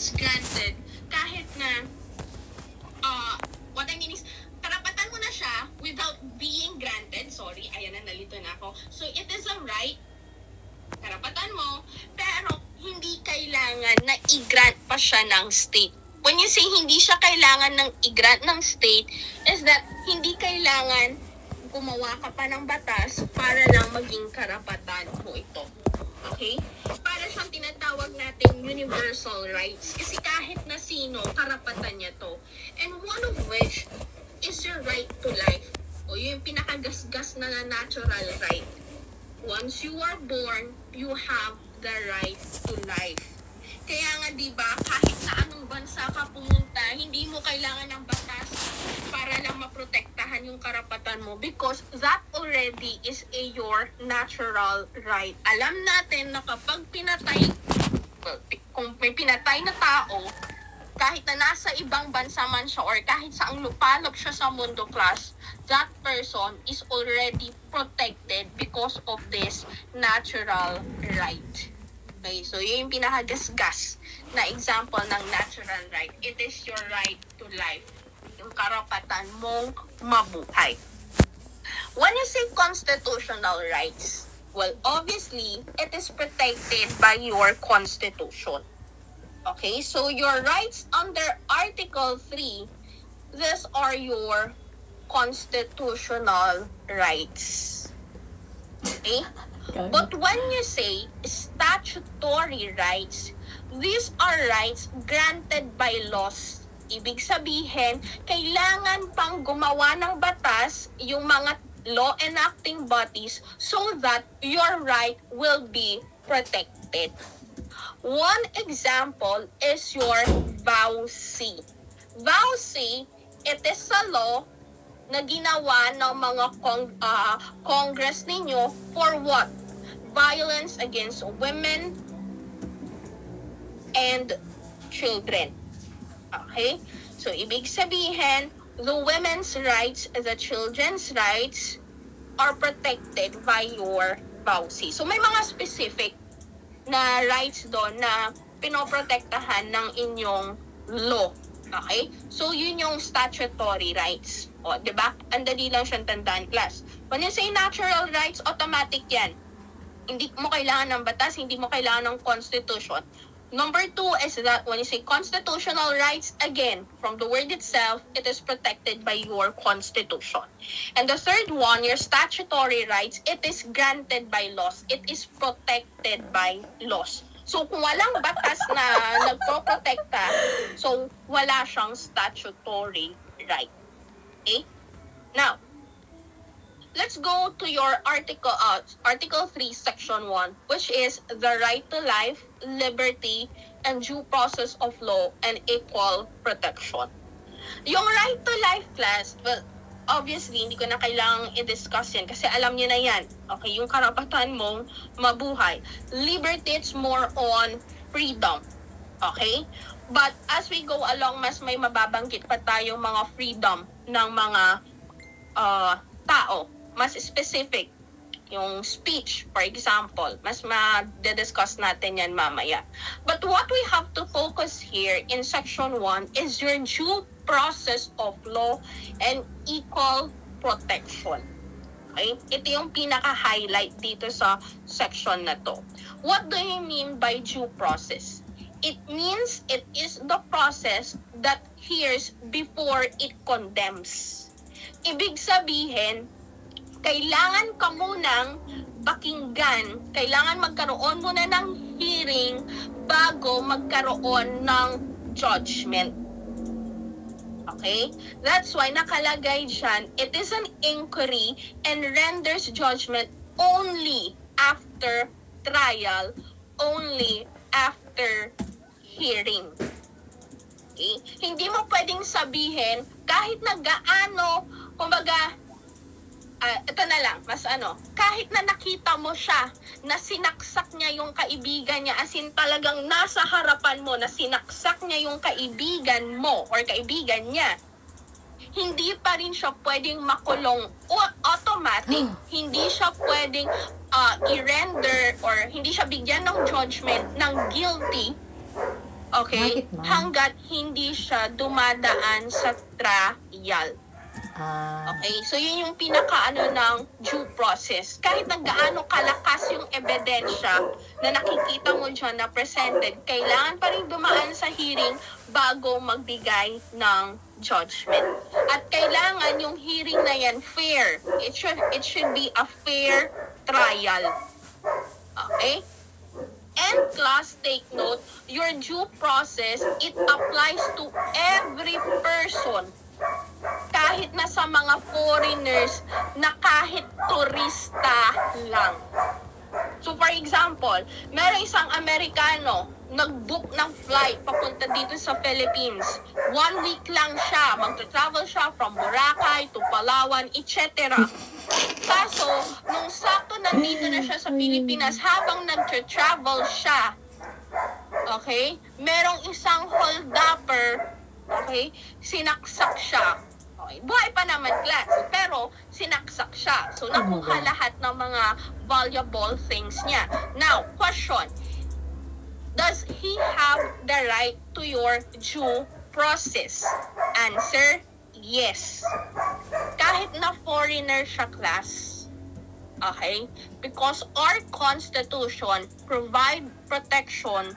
is granted kahit na, what I mean is, karapatan mo na siya without being granted. Sorry, ayan na, nalito na ako. So, it is a right, karapatan mo, pero hindi kailangan na i-grant pa siya ng state. When you say hindi siya kailangan ng i-grant ng state, is that hindi kailangan gumawa ka pa ng batas para lang maging karapatan mo ito. Okay? Para siyang tinatawag natin universal rights. Kasi kahit na sino, karapatan niya to. And one of which is your right to life. O yung pinakagasgas na natural right. Once you are born, you have the right to life. Kaya nga diba, kahit sa anong bansa ka pumunta, hindi mo kailangan ng batas para lang maprotektahan yung karapatan mo because that already is your natural right. Alam natin na kapag pinatay, kung may pinatay na tao, kahit na nasa ibang bansa man siya or kahit saang lupalop siya sa mundo class, that person is already protected because of this natural right. Okay, so yun yung pinakagasgas na example ng natural right. It is your right to life. Yung karapatan mong mabuhay. When you say constitutional rights, well, obviously, it is protected by your constitution. Okay, so your rights under Article 3, these are your constitutional rights. Okay? But when you say statutory rights, these are rights granted by laws. Ibig sabihin, kailangan pang gumawa ng batas yung mga law enacting bodies so that your right will be protected. One example is your VAUC. VAUC, it is a law na ginawa ng mga Congress ninyo for what? Violence against women and children. Okay? So, ibig sabihin, the women's rights, the children's rights are protected by your VAUC. So, may mga specific na rights doon na pinoprotektahan ng inyong law. Okay? So, yun yung statutory rights. O, diba? Ang dali lang siyang tandaan, class. When you say natural rights, automatic yan. Hindi mo kailangan ng batas, hindi mo kailangan ng constitution. Number 2 is that when you say constitutional rights, again, from the word itself, it is protected by your constitution. And the third one, your statutory rights, it is granted by laws. It is protected by laws. So, kung walang batas na nagpo-protekta, so wala siyang statutory right. Okay? Now, let's go to your Article 3, Section 1, which is the right to life, liberty, and due process of law and equal protection. Yung right to life, class, well, obviously, hindi ko na kailangang i-discuss yan kasi alam niyo na yan. Okay, yung karapatan mong mabuhay. Liberty, it's more on freedom. Okay? But as we go along, mas may mababanggit pa tayong mga freedom ng mga tao. Mas specific. Yung speech, for example. Mas ma-discuss natin yan mamaya. But what we have to focus here in Section 1 is your due process of law and equal protection. Okay? Ito yung pinaka-highlight dito sa section na to. What do you mean by due process? It means it is the process that hears before it condemns. Ibig sabihin, kailangan ka munang pakinggan, kailangan magkaroon muna ng hearing bago magkaroon ng judgment. Okay? That's why nakalagay dyan, it is an inquiry and renders judgment only after trial, only after hearing. Okay? Hindi mo pwedeng sabihin, kahit na gaano, kumbaga, ito na lang, mas kahit na nakita mo siya, na sinaksak niya yung kaibigan niya, as in talagang nasa harapan mo, na sinaksak niya yung kaibigan mo, or kaibigan niya, hindi pa rin siya pwedeng makulong o automatic, hindi siya pwedeng i-render, or hindi siya bigyan ng judgment ng guilty Okay? Bakit, ma'am? Hanggat hindi siya dumadaan sa trial. Okay? So, yun yung pinaka-ano ng due process. Kahit na gaano kalakas yung ebidensya na nakikita mo dyan na presented, kailangan pa rin dumaan sa hearing bago magbigay ng judgment. At kailangan yung hearing na yan fair. It should be a fair trial. Okay? And class, take note, your due process, it applies to every person. Kahit na sa mga foreigners na kahit turista lang. So for example, meron isang Amerikano nag-book ng flight papunta dito sa Philippines. 1 week lang siya. Mag-travel siya from Boracay to Palawan, etc. Kaso, nung sakto nandito na siya sa Pilipinas, habang nag-travel siya, okay, merong isang hold-upper, okay, sinaksak siya. Okay, buhay pa naman class, pero sinaksak siya. So, nakuha lahat ng mga valuable things niya. Now, question, does he have the right to your due process? Answer, yes. Kahit na foreigner siya class, okay, because our Constitution provide protection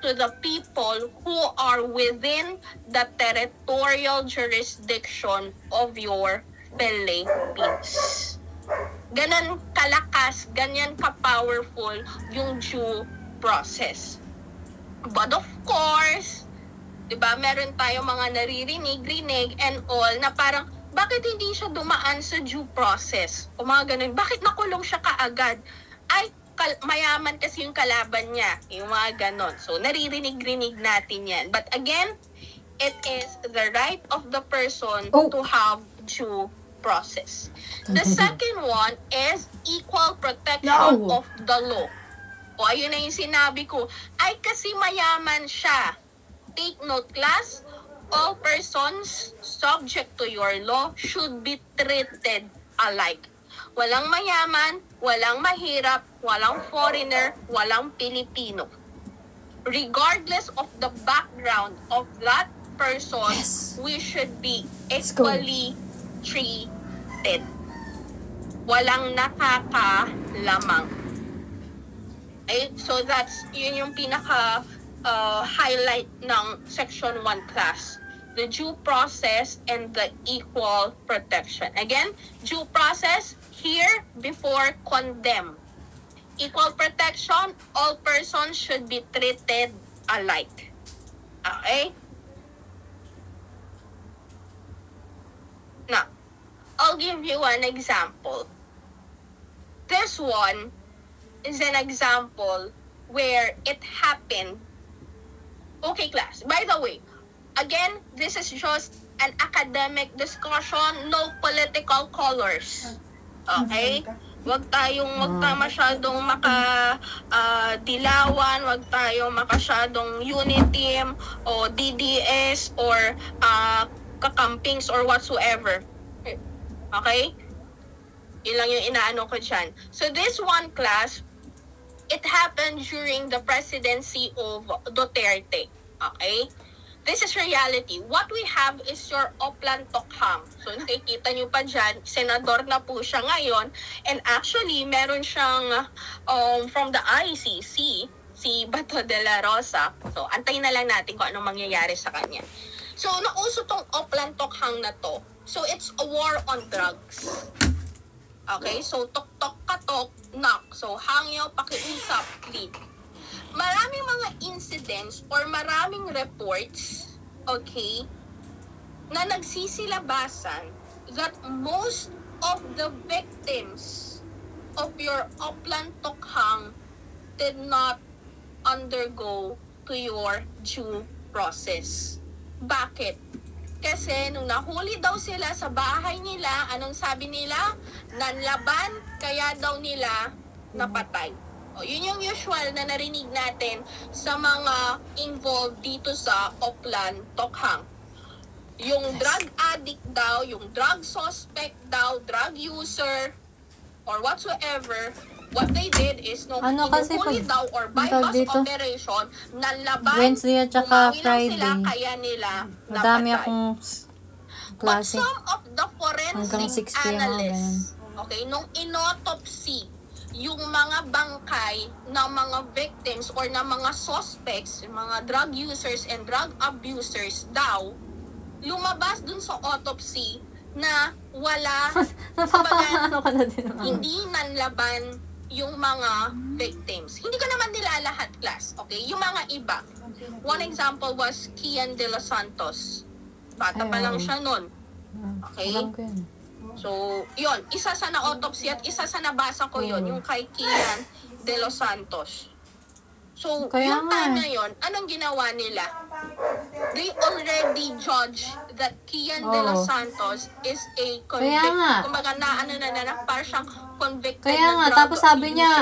to the people who are within the territorial jurisdiction of your Philippines. Ganon kalakas, ganyan ka-powerful yung due process. But of course, diba, meron tayo mga naririnig and all na parang, bakit hindi siya dumaan sa due process? O mga ganun, bakit nakulong siya kaagad? Ay, mayaman kasi yung kalaban niya, yung mga ganon. So, naririnig-rinig natin yan. But again, it is the right of the person to have due process. The second one is equal protection of the law. O, ayun na yung sinabi ko. Ay, kasi mayaman siya. Take note, class, all persons subject to your law should be treated alike. Walang mayaman, walang mahirap, walang foreigner, walang Pilipino. Regardless of the background of that person, we should be equally treated. Walang nakakalamang. Okay? So that's, yun yung pinaka highlight ng Section 1 class. The due process and the equal protection. Again, due process, here before condemn. Equal protection, all persons should be treated alike. Okay? Now, I'll give you an example. This one is an example where it happened. Okay, class. By the way, again, this is just an academic discussion, no political colors. Okay? Wag tayong masyadong dilawan, wag tayong masyadong uniteam o DDS or kakampings or whatsoever. Okay? Yun lang yung inaano ko dyan. So this one class, it happened during the presidency of Duterte. Okay? This is reality. What we have is your Oplan Tokhang. So, nakikita nyo pa dyan, senador na po siya ngayon. And actually, meron siyang from the ICC, si Bato de la Rosa. So, antayin na lang natin kung anong mangyayari sa kanya. So, nauso tong Oplan Tokhang na to. So, it's a war on drugs. Okay? So, tok-tok katok, knock. So, hangyo, pakiusap, plead. Maraming mga incidents or maraming reports, okay, na nagsisilabasan that most of the victims of your Oplan Tokhang did not undergo to your due process. Bakit? Kasi nung nahuli daw sila sa bahay nila, anong sabi nila? Nanlaban, kaya daw nila napatay. O, yun yung usual na narinig natin sa mga involved dito sa Oplan Tokhang. Yung drug addict daw, yung drug suspect daw, drug user, or whatsoever, what they did is, no, Ano kasi inuhuli daw or bypass operation, nalaban, Wednesday at saka umawi lang Friday. sila, kaya nila Madami napatay. akong But klase. some of the Hanggang forensic 6 p.m. analysts, okay, nung inautopsy yung mga bangkay ng mga victims or ng mga suspects, yung mga drug users and drug abusers daw, lumabas dun sa autopsy na wala, Napapano ka na din naman. hindi nanlaban yung mga victims. Hindi ko naman nila lahat, class, okay? Yung mga iba. One example was Kian De Los Santos. Bata pa lang siya nun. Okay? Alam ko yun. So, yun. Isa sa na-autopsy at isa sa nabasa ko yun, yung kay Kian De Los Santos. So, Kaya yung nga. time na yun, anong ginawa nila? They already judged that Kian De Los Santos is a Kaya nga. kumbaga parang siyang convicted Kaya nga, na drug tapos sabi abuser. niya,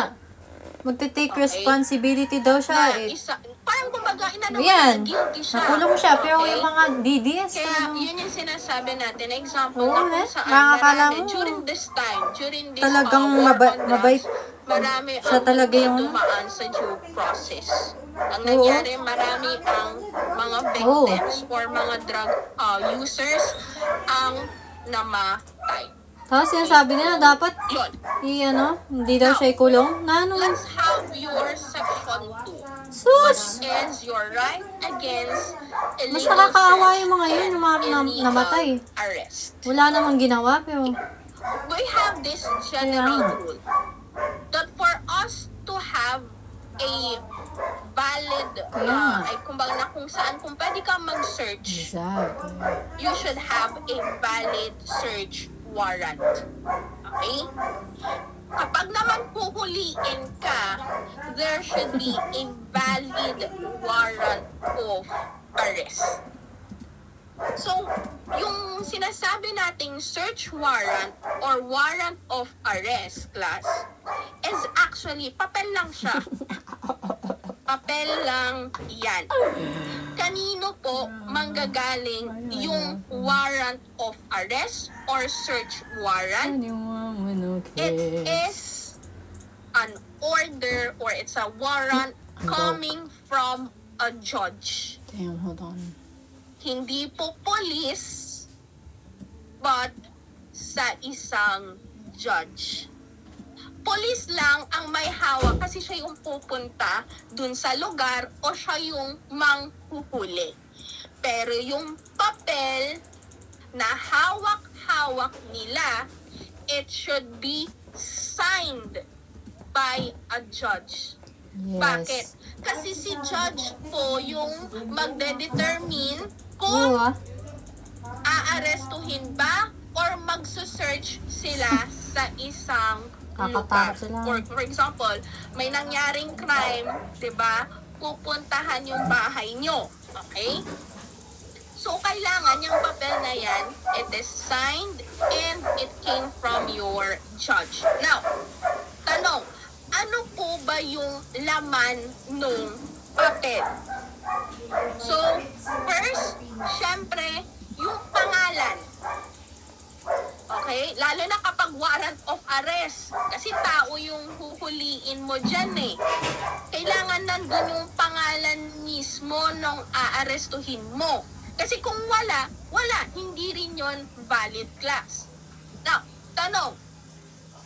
magte-take responsibility daw siya. Na parang kumbaga, Yan. guilty siya. Nakulong siya, pero Okay? yung mga DDS, Kaya yun yung sinasabi natin. Example, Oo, na kung saan nakakala marami, mo. during this time, during this Talagang war on mabait. drugs, marami Siya ang talaga hindi yung- dumaan sa due process. Ang nangyari, marami ang mga victims or mga drug users ang namatay. Tapos sinasabi nila, dapat, Yun. hindi daw siya ikulong. Na ano, Let's have your section 2. sus! Is your right against Mas illegal nakakaawa search yung mga yun, yung mga and illegal namatay. arrest. Wala namang ginawa, pero, We have this general Kaya. rule that for us to have a valid, Kaya. ay kumbaga na kung saan, kung pwede ka mag-search, exactly. you should have a valid search warrant. Okay? Kapag naman puhuliin ka, there should be a valid warrant of arrest. So, yung sinasabi nating search warrant or warrant of arrest, class, is actually, papel lang siya. Papel lang yan. Kanino po manggagaling yung warrant of arrest or search warrant? It is an order or it's a warrant coming from a judge. Damn, hold on. Hindi po police, but sa isang judge. Police lang ang may hawak kasi siya yung pupunta dun sa lugar o siya yung manghuhuli. Pero yung papel na hawak-hawak nila, it should be signed by a judge. Yes. Bakit? Kasi si judge po yung magde-determine kung Oo, aarestuhin ba or magsusearch sila sa isang Kakatakot lugar. sila. For example, may nangyaring crime, 'di ba? Pupuntahan yung bahay nyo. Okay? So, kailangan yung papel na yan, it is signed and it came from your judge. Now, tanong, ano po ba yung laman nung papel? So, first, syempre, yung pangalan. Okay? Lalo na kapag warrant of arrest. Kasi tao yung huhuliin mo dyan eh. Kailangan nandun yung pangalan mismo nung aarestuhin mo. Kasi kung wala, hindi rin yon valid class. Now, tanong,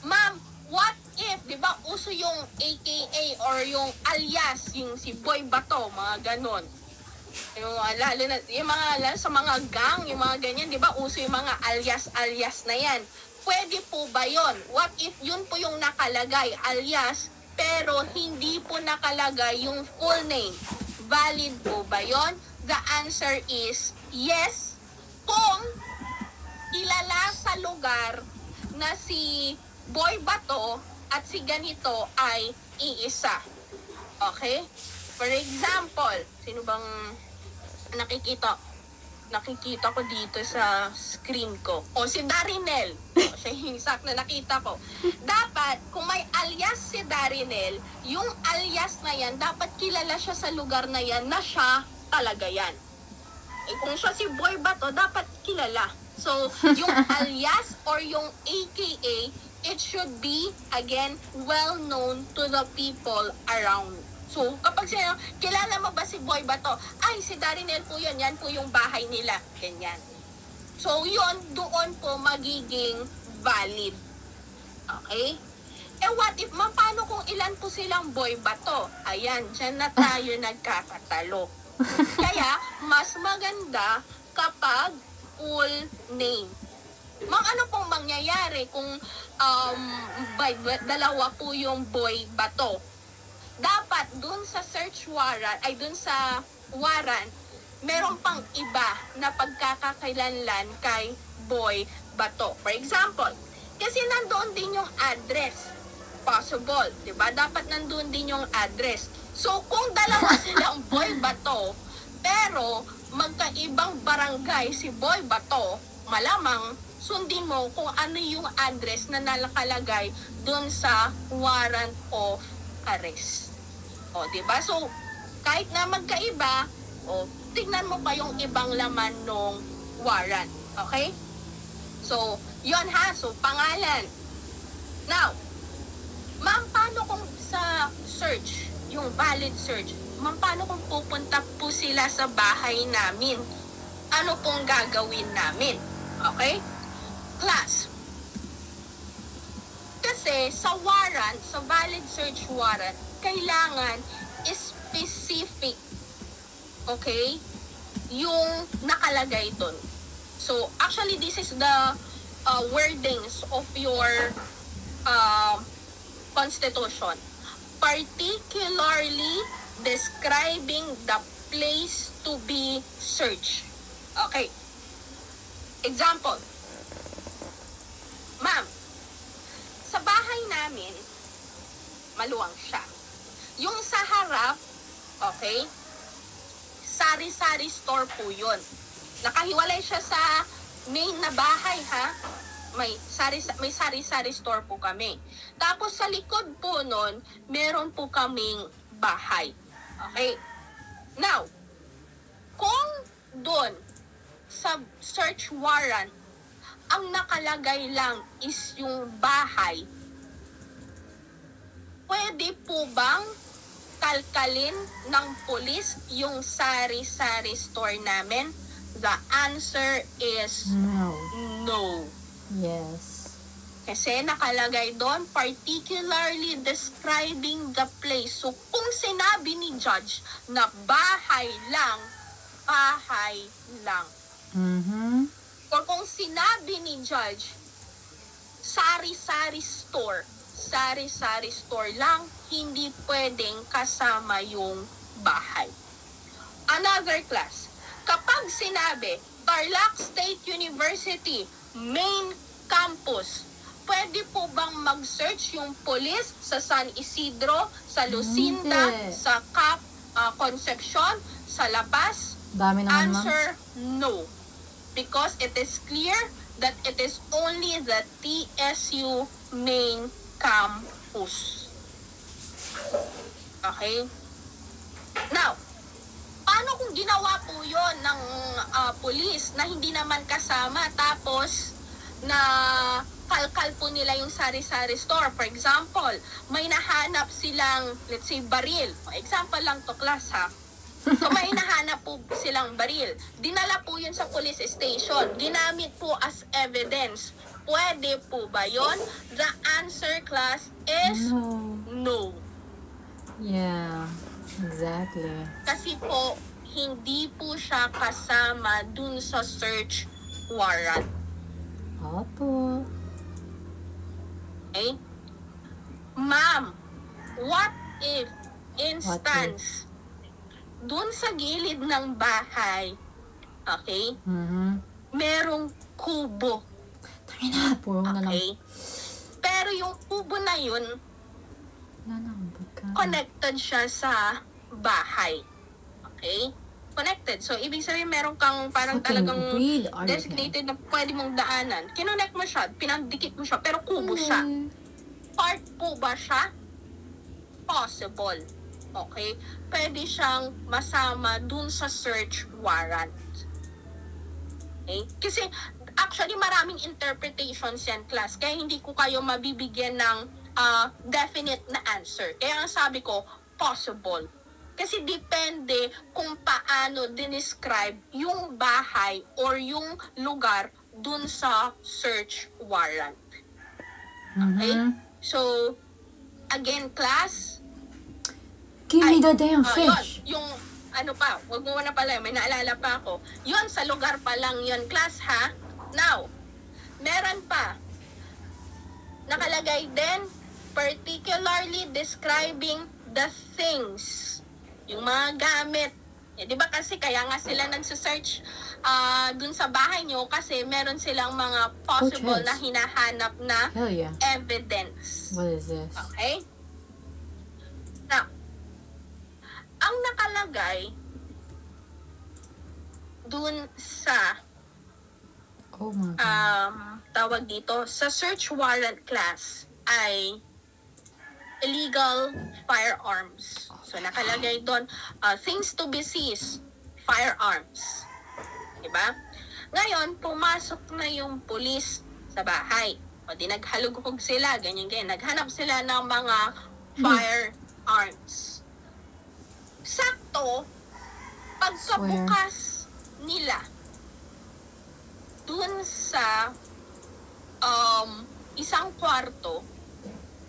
ma'am, what if, di ba, uso yung AKA or yung alias, yung si Boy Bato, mga ganon. Yung, lalo na, yung mga, lalo sa mga gang, yung mga ganyan, di ba, uso yung mga alias na yan. Pwede po ba yon? What if yun po yung nakalagay, alias, pero hindi po nakalagay yung full name? Valid po ba yon? The answer is yes, kung kilala sa lugar na si Boy Bato at si ganito ay iisa. Okay? For example, sino bang nakikita ko dito sa screen ko? O, si Darinel. O, siya yung exact na nakita ko. Dapat, kung may alias si Darinel, yung alias na yan, dapat kilala siya sa lugar na yan na siya talaga yan. Eh, kung siya si Boy Bato, dapat kilala. So, yung alias or yung AKA, it should be, again, well known to the people around. So, kapag sino, kilala mo ba si Boy Bato? Ay, si Darinel po yun. Yan po yung bahay nila. Ganyan. So, yun, doon po magiging valid. Okay? Eh, what if, ma'am, paano kung ilan po silang Boy Bato? Ayan, dyan na tayo nagkakatalo. Kaya, mas maganda kapag full name. Ma'am, ano pong mangyayari kung dalawa po yung Boy Bato? Dapat dun sa search warrant, ay dun sa warrant, meron pang iba na pagkakakilanlan kay Boy Bato. For example, kasi nandoon din yung address. Possible, di ba? Dapat nandoon din yung address. So, kung dalawa silang Boy Bato, pero magkaibang barangay si Boy Bato, malamang sundin mo kung ano yung address na nakalagay dun sa warrant of arrest. O, di ba? So, kahit na magkaiba, tignan mo pa yung ibang laman ng warrant. Okay? So, yun ha. So, pangalan. Now, ma'am, paano kung sa search, yung valid search, ma'am, paano kung pupunta po sila sa bahay namin? Ano pong gagawin namin? Okay? Class. Kasi sa warrant, sa valid search warrant, kailangan specific, okay, yung nakalagay doon. So, actually, this is the wordings of your Constitution. Particularly describing the place to be searched. Okay. Example. Ma'am, sa bahay namin, maluwang siya. Yung sa harap, okay, sari-sari store po yun. Nakahiwalay siya sa main na bahay, ha? May sari-sari store po kami. Tapos sa likod po nun, meron po kaming bahay. Okay? Now, kung doon sa search warrant, ang nakalagay lang is yung bahay, pwede po bang kalkalin ng pulis yung sari-sari store namin? The answer is no. Yes. Kasi nakalagay doon, particularly describing the place. So, kung sinabi ni judge na bahay lang, bahay lang. Or kung sinabi ni judge, sari-sari store lang, hindi pwedeng kasama yung bahay. Another class. Kapag sinabi, Tarlac State University, main campus, pwede po bang mag-search yung police sa San Isidro, sa Lucinda, sa Concepcion, sa La Paz? Dami naman, Answer, no. Because it is clear that it is only the TSU main campus. Okay? Now, paano kung ginawa po yun ng police na hindi naman kasama, tapos na kalkal po nila yung sari-sari store? For example, may nahanap silang, let's say, baril. Example lang to, class, ha? So, may nahanap po silang baril. Dinala po yun sa police station. Ginamit po as evidence. Pwede po ba yun? The answer, class, is no. Yeah, exactly. Kasi po, hindi po siya kasama dun sa search warrant. Opo. Okay? Ma'am, what if instance, dun sa gilid ng bahay, okay, merong kubo. Tama na, puro na lang. Okay? Pero yung kubo na yun, connected siya sa bahay. Okay? Connected. So, ibig sabihin, meron kang parang talagang designated na pwede mong daanan. Kinonnect mo siya, pinandikit mo siya, pero kubo siya. Part po ba siya? Possible. Okay? Pwede siyang masama dun sa search warrant. Okay? Kasi, Actually, maraming interpretations yan, class. Kaya hindi ko kayo mabibigyan ng definite na answer. Kaya ang sabi ko, possible. Kasi depende kung paano dinescribe yung bahay or yung lugar dun sa search warrant. Okay? So, again, class, Give me the damn fish. Yun, yung ano pa, wag mo na pala, may naalala pa ako. Yun, sa lugar pa lang yun, class, ha? Now, meron pa. Nakalagay din, particularly describing the things. Yung mga gamit. Eh, di ba kasi kaya nga sila nagsa-search dun sa bahay nyo kasi meron silang mga possible na hinahanap na Hell yeah. evidence. What is this? Okay? Now, ang nakalagay dun sa Oh my God. tawag dito, sa search warrant class ay illegal firearms. So, nakalagay doon, things to be seized, firearms. Diba? Ngayon, pumasok na yung pulis sa bahay. O di naghalughog sila, ganyan-ganyan. Naghanap sila ng mga firearms. Sakto, pagkabukas nila dun sa isang kwarto,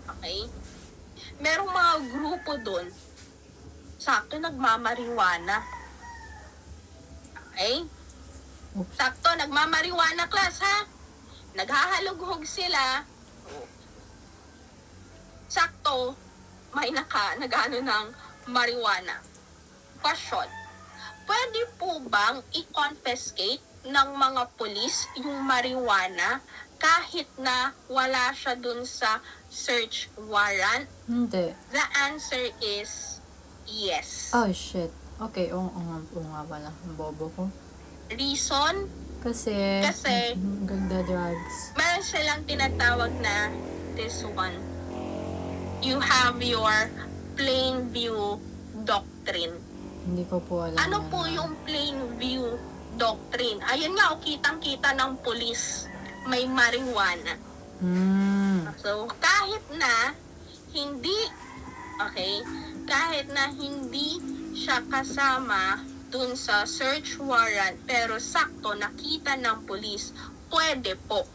okay, merong mga grupo dun, sakto nagmamariwana. Okay? Oops. Sakto nagmamariwana, class, ha? Naghahalughog sila. Sakto, may nagano ng marijuana. Question, pwede po bang i-confiscate ng mga pulis yung marijuana kahit na wala siya dun sa search warrant? Hindi. The answer is yes. Oh shit. Okay, oo nga pala. Ang bobo ko. Reason? Kasi ganda drugs. Meron silang tinatawag na this one. You have your plain view doctrine. Hindi ko po alam. Ano yan, po yung plain view doctrine? Ayun nga, kitang-kita ng pulis may marijuana. So, kahit na hindi siya kasama dun sa search warrant, pero sakto nakita ng pulis, pwede po.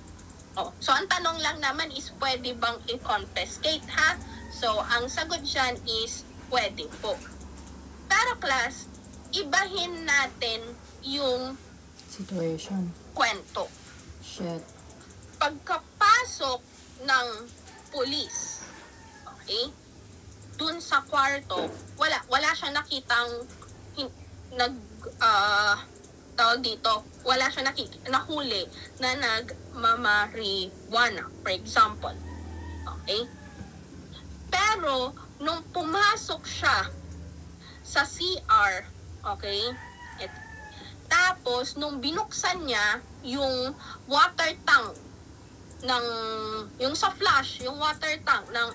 So, ang tanong lang naman is, pwede bang i-confiscate, ha? So, ang sagot dyan is, pwede po. Pero class, ibahin natin yung situation. kwento. Shit. Pagkapasok ng pulis, okay, dun sa kwarto, wala siya nakitang tawag dito, wala siya nahuli na nagmamarijuana, for example. Okay? Pero, nung pumasok siya sa CR, okay, tapos, nung binuksan niya yung water tank yung sa flush, yung water tank ng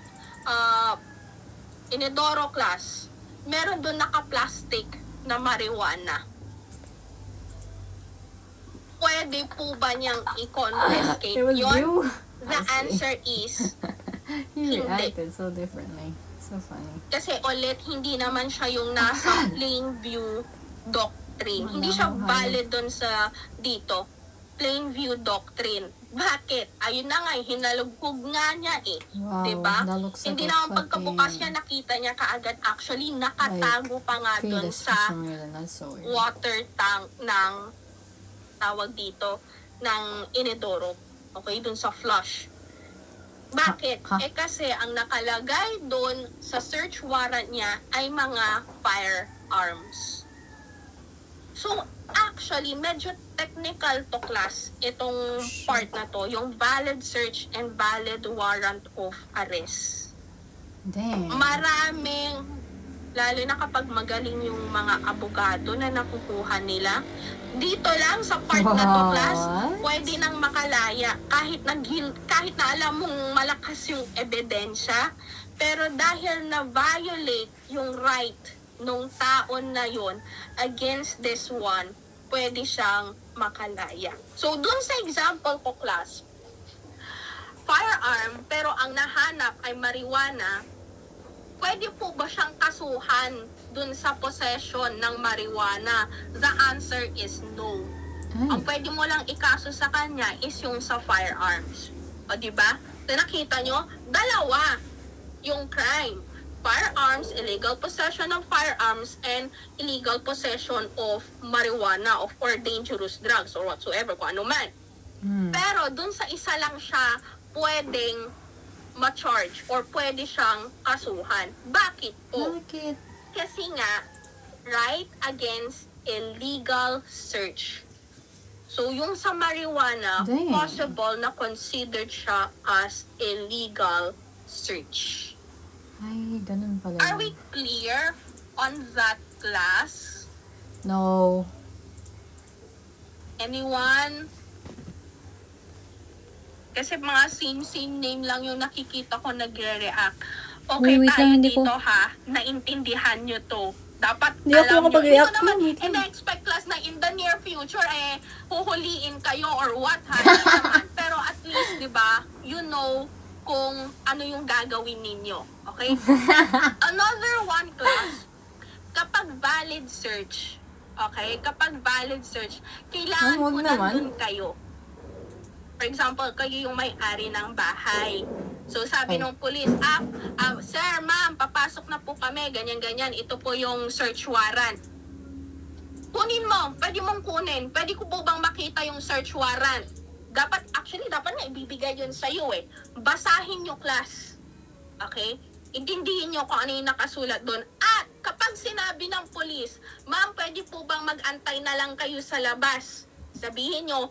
Inodoro class, meron doon naka-plastic na marijuana. Pwede po ba niyang i-confiscate It was yun? you? The answer is You hindi. reacted so differently. So funny. Kasi ulit, hindi naman siya yung nasa plain view doctrine. Hindi siya valid doon sa dito. Plain view doctrine. Bakit? Ayun na nga, hinalughog nga niya eh. Wow, diba? that looks like Hindi a naman pagkabukas fucking- niya, nakita niya kaagad. Actually, nakatago pa nga doon Fetus sa for some reason. That's so weird. water tank ng tawag dito, ng Inodoro. Okay, doon sa flush. Bakit? Ha? Kasi ang nakalagay doon sa search warrant niya ay mga firearms. So, actually, medyo technical to class itong part na to, yung valid search and valid warrant of arrest. Damn. Maraming, lalo na kapag magaling yung mga abogado na nakukuha nila, dito lang sa part na to class, What? pwede nang makalaya kahit na alam mong malakas yung ebidensya, pero dahil na violate yung right nung taon na yon against this one, pwede siyang makalaya. So, dun sa example ko, class, firearm, pero ang nahanap ay marijuana, pwede po ba siyang kasuhan dun sa possession ng marijuana? The answer is no. Ang pwede mo lang ikaso sa kanya is yung sa firearms. O, diba? So, nakita nyo? Dalawa yung crime. Firearms, illegal possession of firearms, and illegal possession of marijuana or dangerous drugs or whatsoever, kung ano man. Pero dun sa isa lang siya pwedeng ma-charge or pwede siyang kasuhan. Bakit po? Bakit? Kasi nga, right against illegal search. So, yung sa marijuana, possible na considered siya as illegal search. Ay, ganun pala. Are we clear on that, class? No. Anyone? Kasi mga same name lang yung nakikita ko nagre-react. Okay, wait tayo lang, hindi dito ko... ha. Naintindihan nyo to. Dapat Hindi ako makapag-react. Hindi naman, ina-expect class na in the near future, huhuliin kayo or what ha. Pero at least, di ba, you know kung ano yung gagawin ninyo. Okay? Another one, class, kapag valid search, okay? Kapag valid search, kailangan po nandun kayo. For example, kayo yung may-ari ng bahay. So, sabi ng pulis, sir, ma'am, papasok na po kami, ganyan-ganyan. Ito po yung search warrant. Kunin mo. Pwede mong kunin. Pwede ko po bang makita yung search warrant? Dapat na ibibigay yun sa'yo eh. Basahin nyo, class. Okay? Intindihin nyo kung ano yung nakasulat doon. At kapag sinabi ng pulis, ma'am, pwede po bang mag-antay na lang kayo sa labas? Sabihin nyo,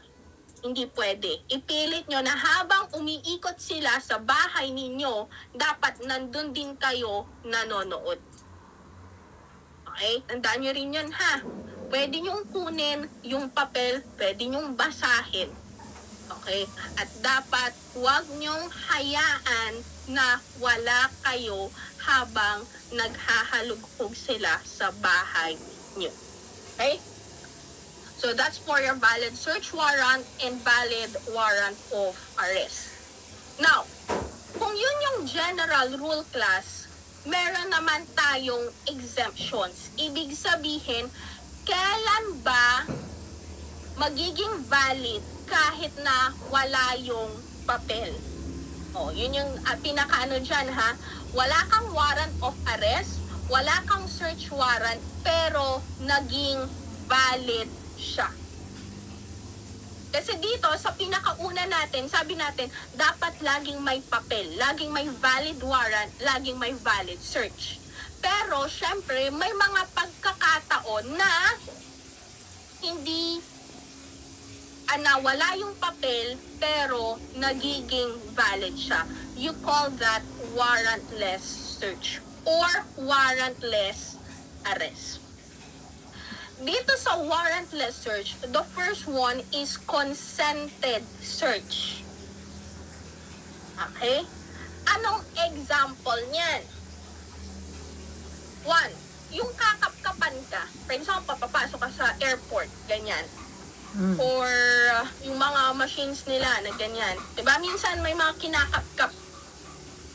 hindi pwede. Ipilit nyo na habang umiikot sila sa bahay ninyo, dapat nandun din kayo nanonood. Okay? Tandaan nyo rin yun, ha? Pwede nyong kunin yung papel, pwede nyong basahin. Okay? At dapat huwag nyong hayaan na wala kayo habang naghahalugpog sila sa bahay nyo. Okay? So, that's for your valid search warrant and valid warrant of arrest. Now, kung yun yung general rule, class, meron naman tayong exemptions. Ibig sabihin, kailan ba magiging valid kahit na wala yung papel? O, yun yung pinakaano dyan, ha? Wala kang warrant of arrest, wala kang search warrant, pero naging valid siya. Kasi dito, sa pinakauna natin, sabi natin, dapat laging may papel, laging may valid warrant, laging may valid search. Pero, syempre, may mga pagkakataon na hindi, wala yung papel, pero nagiging valid siya. You call that warrantless search or warrantless arrest. Dito sa warrantless search, the first one is consented search. Okay? Anong example niyan? One, yung kakapkapan ka. For example, papasok ka sa airport, ganyan. Or yung mga machines nila na ganyan. Diba? Minsan may mga kinakapkap.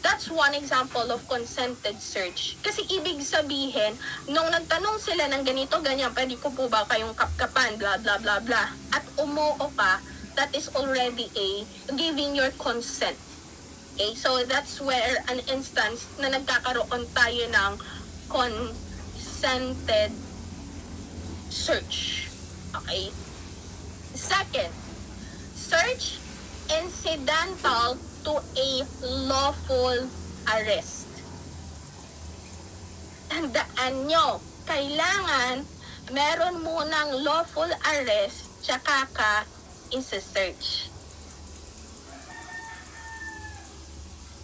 That's one example of consented search. Kasi ibig sabihin, nung nagtanong sila ng ganito, ganyan, pwede ko po ba kayong kapkapan, blah, blah, blah, blah. At umuo ka, that is already giving your consent. Okay? So that's where an instance na nagkakaroon tayo ng consented search. Okay? Second, search incidental to a lawful arrest. Tandaan nyo, kailangan meron munang lawful arrest tsaka ka isa-search.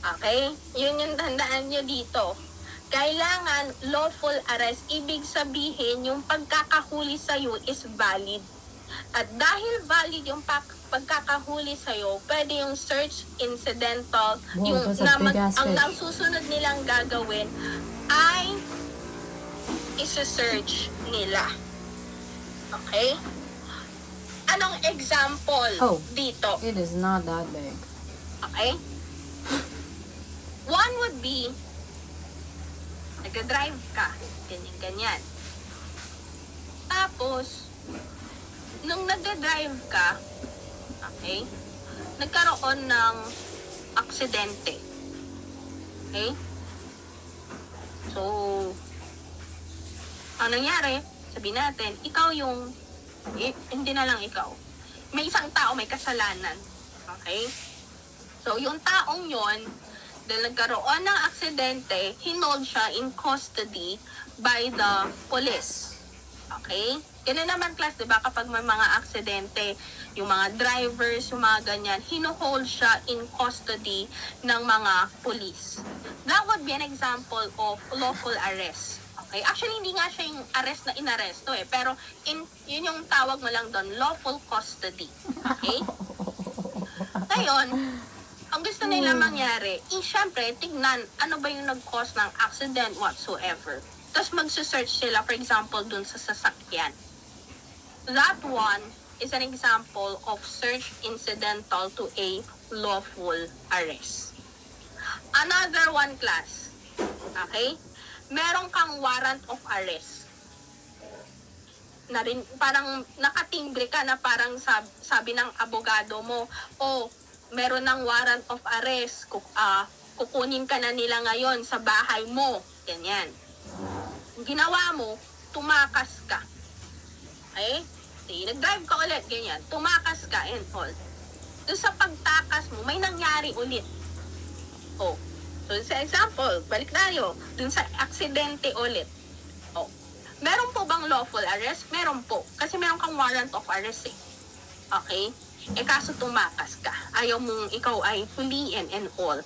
Okay? Yun yung tandaan nyo dito. Kailangan lawful arrest, ibig sabihin yung pagkakahuli sa'yo is valid. At dahil valid yung pagkakahuli sa'yo, pwede yung search incidental, ang nasusunod nilang gagawin ay isa-search nila. Okay? Anong example dito? It is not that big. Okay? One would be, nag-drive ka, ganyan-ganyan. Tapos, nung nag-drive ka, okay, nagkaroon ng aksidente. Okay? So, ang nangyari, sabihin natin, ikaw yung, hindi na lang ikaw. May isang tao may kasalanan. Okay? So, yung taong yon, dahil nagkaroon ng aksidente, hinold siya in custody by the police. Okay? Ganun naman, class, diba? Kapag may mga aksidente, yung mga drivers, yung mga ganyan, hinohold siya in custody ng mga police. That would be an example of lawful arrest. Okay? Actually, hindi nga siya yung arrest na inaresto eh. Pero, yun yung tawag mo lang doon, lawful custody. Okay? Ngayon, ang gusto nila mangyari, syempre, tignan, ano ba yung nag-cause ng accident whatsoever. Tapos magsusearch sila, for example, dun sa sasakyan. That one is an example of search incidental to a lawful arrest. Another one, class. Okay? Meron kang warrant of arrest. Parang nakatimbre ka na parang sabi ng abogado mo, meron ng warrant of arrest, kukunin ka na nila ngayon sa bahay mo. Ganyan. Ginawa mo, tumakas ka. Okay? Nag-drive ka ulit, ganyan. Tumakas ka and all. Doon sa pagtakas mo, may nangyari ulit. So sa example, balik tayo, doon sa aksidente ulit. Meron po bang lawful arrest? Meron po. Kasi meron kang warrant of arrest eh. Okay? Kaso tumakas ka. Ayaw mong ikaw ay huliin and all.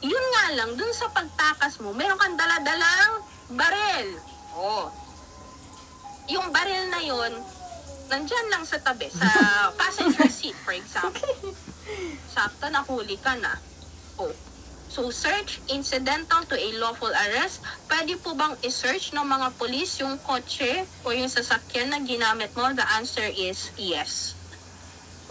Yun nga lang, dun sa pagtakas mo, meron kang daladalang baril. Yung baril na yun, nandyan lang sa tabi, sa passenger seat, for example. Sakto, nahuli ka na. So, search incidental to a lawful arrest. Pwede po bang i-search ng mga polis yung kotse o yung sasakyan na ginamit mo? The answer is yes.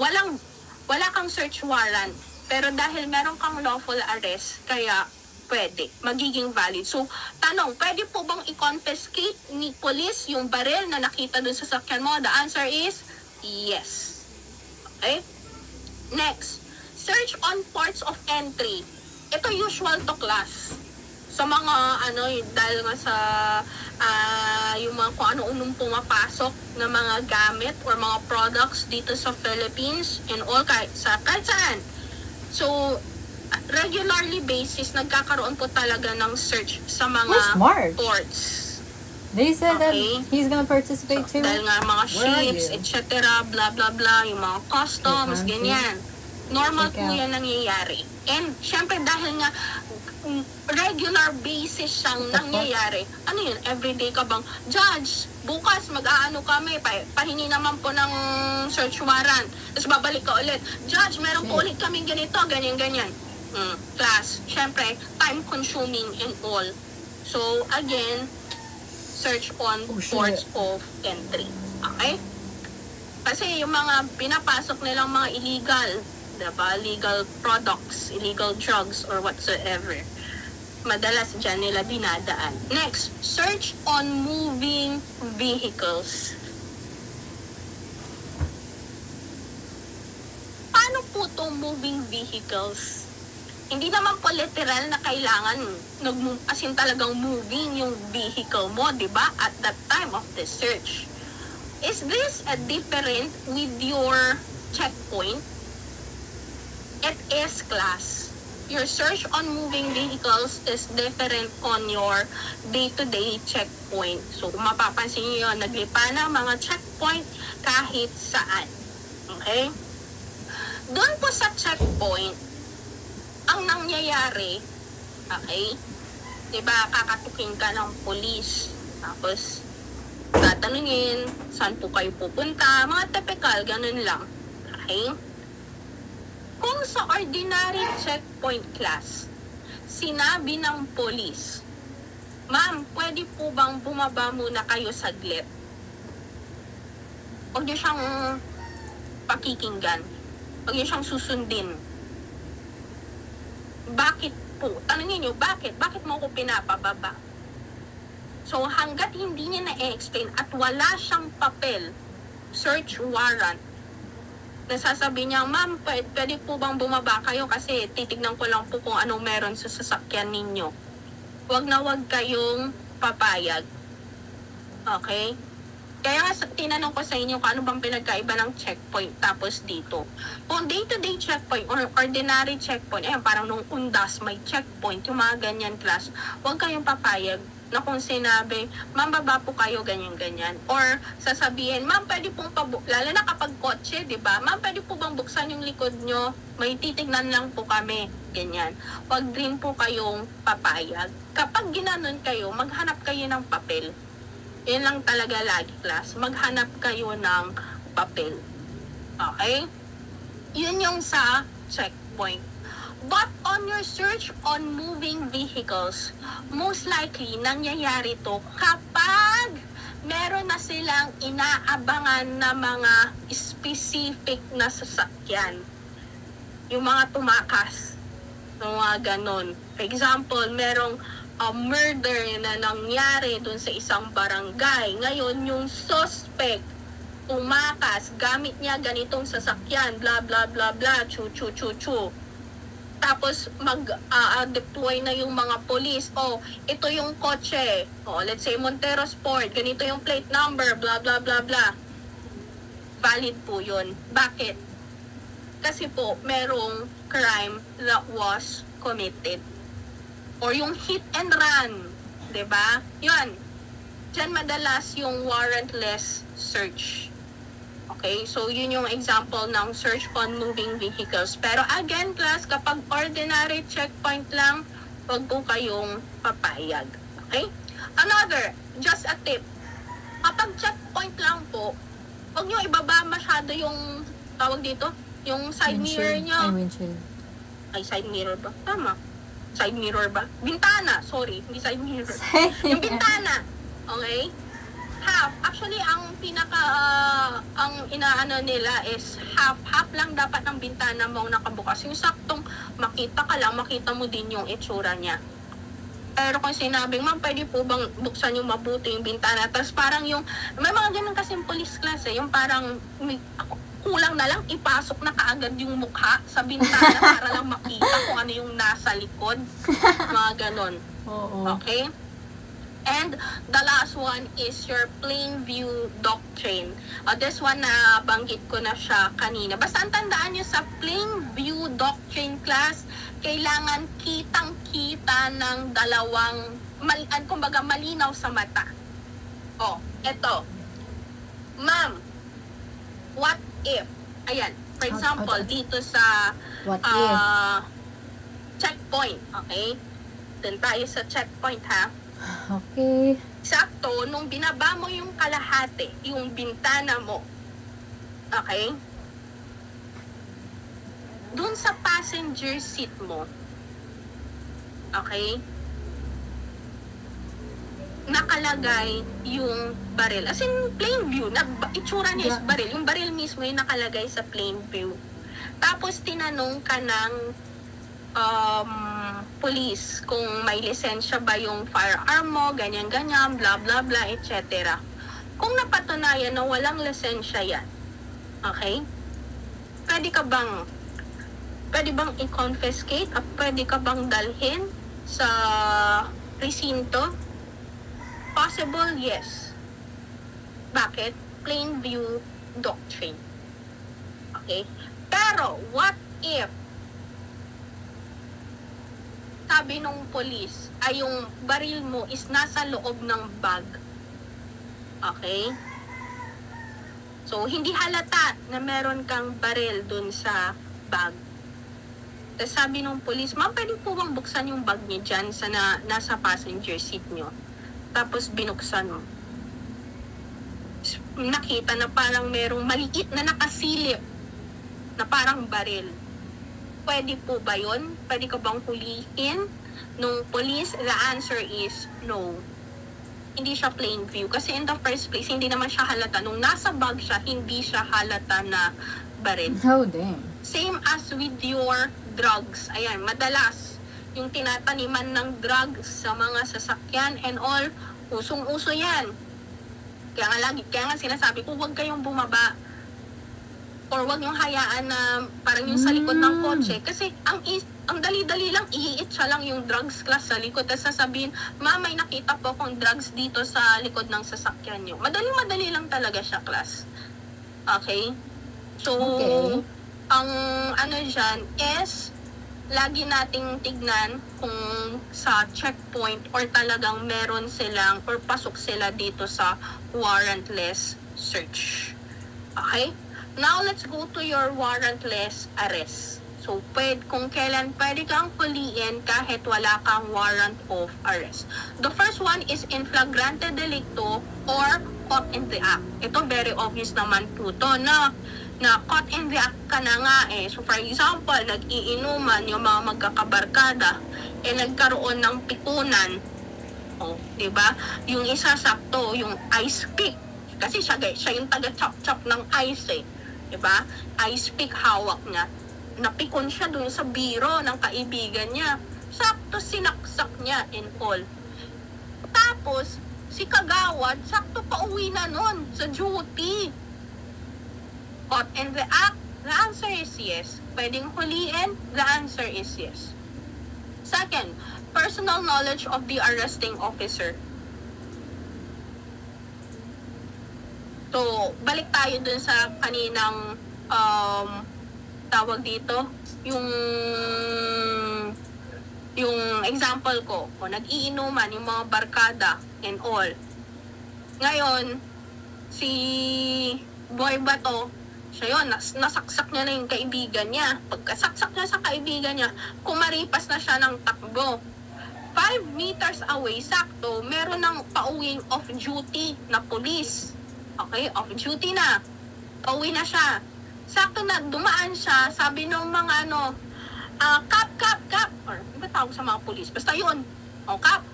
Wala kang search warrant, pero dahil meron kang lawful arrest, kaya pwede, magiging valid. So, tanong, pwede po bang i-confiscate ni police yung baril na nakita dun sa sasakyan mo? The answer is yes. Okay? Next, search on ports of entry. Ito usual to, class. Sa mga, dahil nga sa yung mga kung ano-anong pumapasok na mga gamit or mga products dito sa Philippines and all, kahit saan. So, regularly basis, nagkakaroon po talaga ng search sa mga ports. They said that he's gonna participate too? Dahil nga mga ships, etc., blah, blah, blah, yung mga customs, ganyan. Normal po yan nangyayari. And, syempre, dahil nga regular basis siyang nangyayari. Ano yun? Everyday ka bang, Judge, bukas mag-aano kami, pahingi naman po ng search warrant. Tapos babalik ka ulit, Judge, meron po ulit kami ganito, ganyan-ganyan. Class, syempre, time-consuming and all. So, again, search on ports of entry. Okay? Kasi yung mga pinapasok nilang mga illegal, diba? Legal products, illegal drugs, or whatsoever. Madalas dyan nila dinadaan. Next, search on moving vehicles. Paano po itong moving vehicles? Hindi naman po literal na kailangan as in talagang moving yung vehicle mo, diba? At that time of the search. Is this a different with your checkpoint? It is, class. Your search on moving vehicles is different on your day-to-day checkpoint. So, kung mapapansin nyo yun, naglipa ng mga checkpoint kahit saan. Okay? Doon po sa checkpoint, ang nangyayari, okay, diba, kakatukin ka ng police, tapos, tatanungin, saan po kayo pupunta, mga typical, ganun lang. Okay? Kung sa ordinary checkpoint, class, sinabi ng police, ma'am, pwede po bang bumaba muna kayo saglit? Huwag niyo siyang pakikinggan. Huwag niyo siyang susundin. Bakit po? Tanungin niyo, bakit? Bakit mo ako pinapababa? So, hanggat hindi niya na-explain at wala siyang papel, search warrant, nasasabi niya, ma'am, pwede po bang bumaba kayo kasi titignan ko lang po kung anong meron sa sasakyan ninyo. Huwag na huwag kayong papayag. Okay? Kaya nga tinanong ko sa inyo kung ano bang pinagkaiba ng checkpoint tapos dito. Kung day-to-day checkpoint or ordinary checkpoint, parang nung undas may checkpoint, yung mga ganyan class, huwag kayong papayag na kung sinabi, ma'am, baba po kayo, ganyan-ganyan. Or sasabihin, ma'am, pwede pong lalo na kapag kotse, di ba? Ma'am, pwede po bang buksan yung likod nyo? May titignan lang po kami. Ganyan. Huwag din po kayong papayag. Kapag ginanon kayo, maghanap kayo ng papel. Yun lang talaga lagi, class. Maghanap kayo ng papel. Okay? Yun yung sa checkpoint. But on your search on moving vehicles, most likely, nangyayari to kapag meron na silang inaabangan na mga specific na sasakyan. Yung mga tumakas. Yung mga ganon. For example, merong murder na nangyari dun sa isang barangay. Ngayon, yung suspect tumakas, gamit niya ganitong sasakyan, blah, blah, blah, blah, chu. Tapos, mag-deploy na yung mga police. Ito yung kotse. Let's say, Montero Sport. Ganito yung plate number, blah, blah, blah, blah. Valid po yun. Bakit? Kasi po, merong crime that was committed. Or yung hit and run, 'di ba? 'Yun. Diyan madalas yung warrantless search. Okay? So yun yung example ng search on moving vehicles. Pero again, class, kapag ordinary checkpoint lang, huwag po kayong papayag. Okay? Another, just a tip. Kapag checkpoint lang po, huwag niyo ibaba masyado yung tawag dito, yung side mirror niyo. Windshield. Ay, side mirror ba? Tama. Side mirror ba? Bintana, sorry. Hindi side mirror. Yung bintana. Okay? Half. Actually, ang ang inaano nila is half lang dapat ng bintana mo ang nakabukas. Yung saktong makita ka lang, makita mo din yung itsura niya. Pero kung sinabing, ma'am, pwede po bang buksan yung mabuti yung bintana? Tapos parang yung, may mga ganun kasing police class yung parang, kulang na lang ipasok na kaagad yung mukha sa bintana para lang makita kung ano yung nasa likod. Mga ganon. Oo. Okay? And the last one is your plain view doctrine. This one na banggit ko na siya kanina. Basta ang tandaan nyo sa plain view doctrine class, kailangan kitang-kita ng dalawang, kumbaga malinaw sa mata. Eto. Ma'am, what if, ayan, for example, dito sa checkpoint, okay? Dun tayo sa checkpoint, ha? Okay. Sakto, nung binaba mo yung kalahati, yung bintana mo, okay? Dun sa passenger seat mo, okay? Nakalagay yung baril. As in, plain view. Itsura niya is baril. Yung baril mismo yung nakalagay sa plain view. Tapos, tinanong ka ng police kung may lisensya ba yung firearm mo, ganyan-ganyan, blah, blah, blah, etc. Kung napatunayan na walang lisensya yan, okay? Pwede bang i-confiscate? Pwede ka bang dalhin sa presinto? Possible, yes. Bakit? Plain view doctrine. Okay? Pero, what if sabi nung police ay yung baril mo is nasa loob ng bag? Okay? So, hindi halata na meron kang baril dun sa bag. Tapos sabi nung police, ma'am, pwede po bang buksan yung bag niyo dyan sa nasa passenger seat niyo? Tapos binuksan mo. Nakita na parang merong maliit na nakasilip na parang baril. Pwede po ba yun? Pwede ka bang hulihin nung police? The answer is no. hindi siya plain view. Kasi in the first place, hindi naman siya halata. Nung nasa bag siya, hindi siya halata na baril. Oh, damn. Same as with your drugs. Ayan, madalas, yung tinataniman ng drugs sa mga sasakyan and all, usong-uso yan. Kaya nga sinasabi ko, huwag kayong bumaba or wag yung hayaan na parang yung sa likod ng kotse. Kasi ang dali-dali lang, ihiit lang yung drugs class sa likod. Tapos sasabihin, may nakita po akong drugs dito sa likod ng sasakyan nyo. Madali-madali lang talaga siya, class. Okay? So, ang ano dyan is, lagi nating tignan kung sa checkpoint or talagang meron silang or pasok sila dito sa warrantless search. Okay? Now, let's go to your warrantless arrest. So, kung kailan pwede kang huliin kahit wala kang warrant of arrest. The first one is in flagrante delicto or caught in the act. Ito, very obvious naman po to na caught in the act ka na nga eh. So, for example, nag-iinuman yung mga magkakabarkada, nagkaroon ng pikunan. O, diba? Yung isa sakto, yung ice pick. Kasi siya yung taga-chop-chop ng ice eh. Diba? Ice pick hawak niya. Napikon siya dun sa biro ng kaibigan niya. Sakto sinaksak niya in all. Tapos, si Kagawad, sakto pa uwi na nun sa duty. Caught in the act? The answer is yes. Pwedeng huliin? The answer is yes. Second, personal knowledge of the arresting officer. So, balik tayo dun sa kaninang tawag dito, yung example ko, kung nag-iinuman yung mga barkada and all. Ngayon, si Boy Bato, siya yun, nasaksak niya na yung kaibigan niya. Pagkasaksak niya sa kaibigan niya, kumaripas na siya ng takbo. 5 meters away, sakto, meron ng pauwing off-duty na police. Okay, off-duty na. Pauwi na siya. Sakto na, dumaan siya, sabi ng mga kap. Or, iba tawag sa mga pulis? Basta yun. O, kap.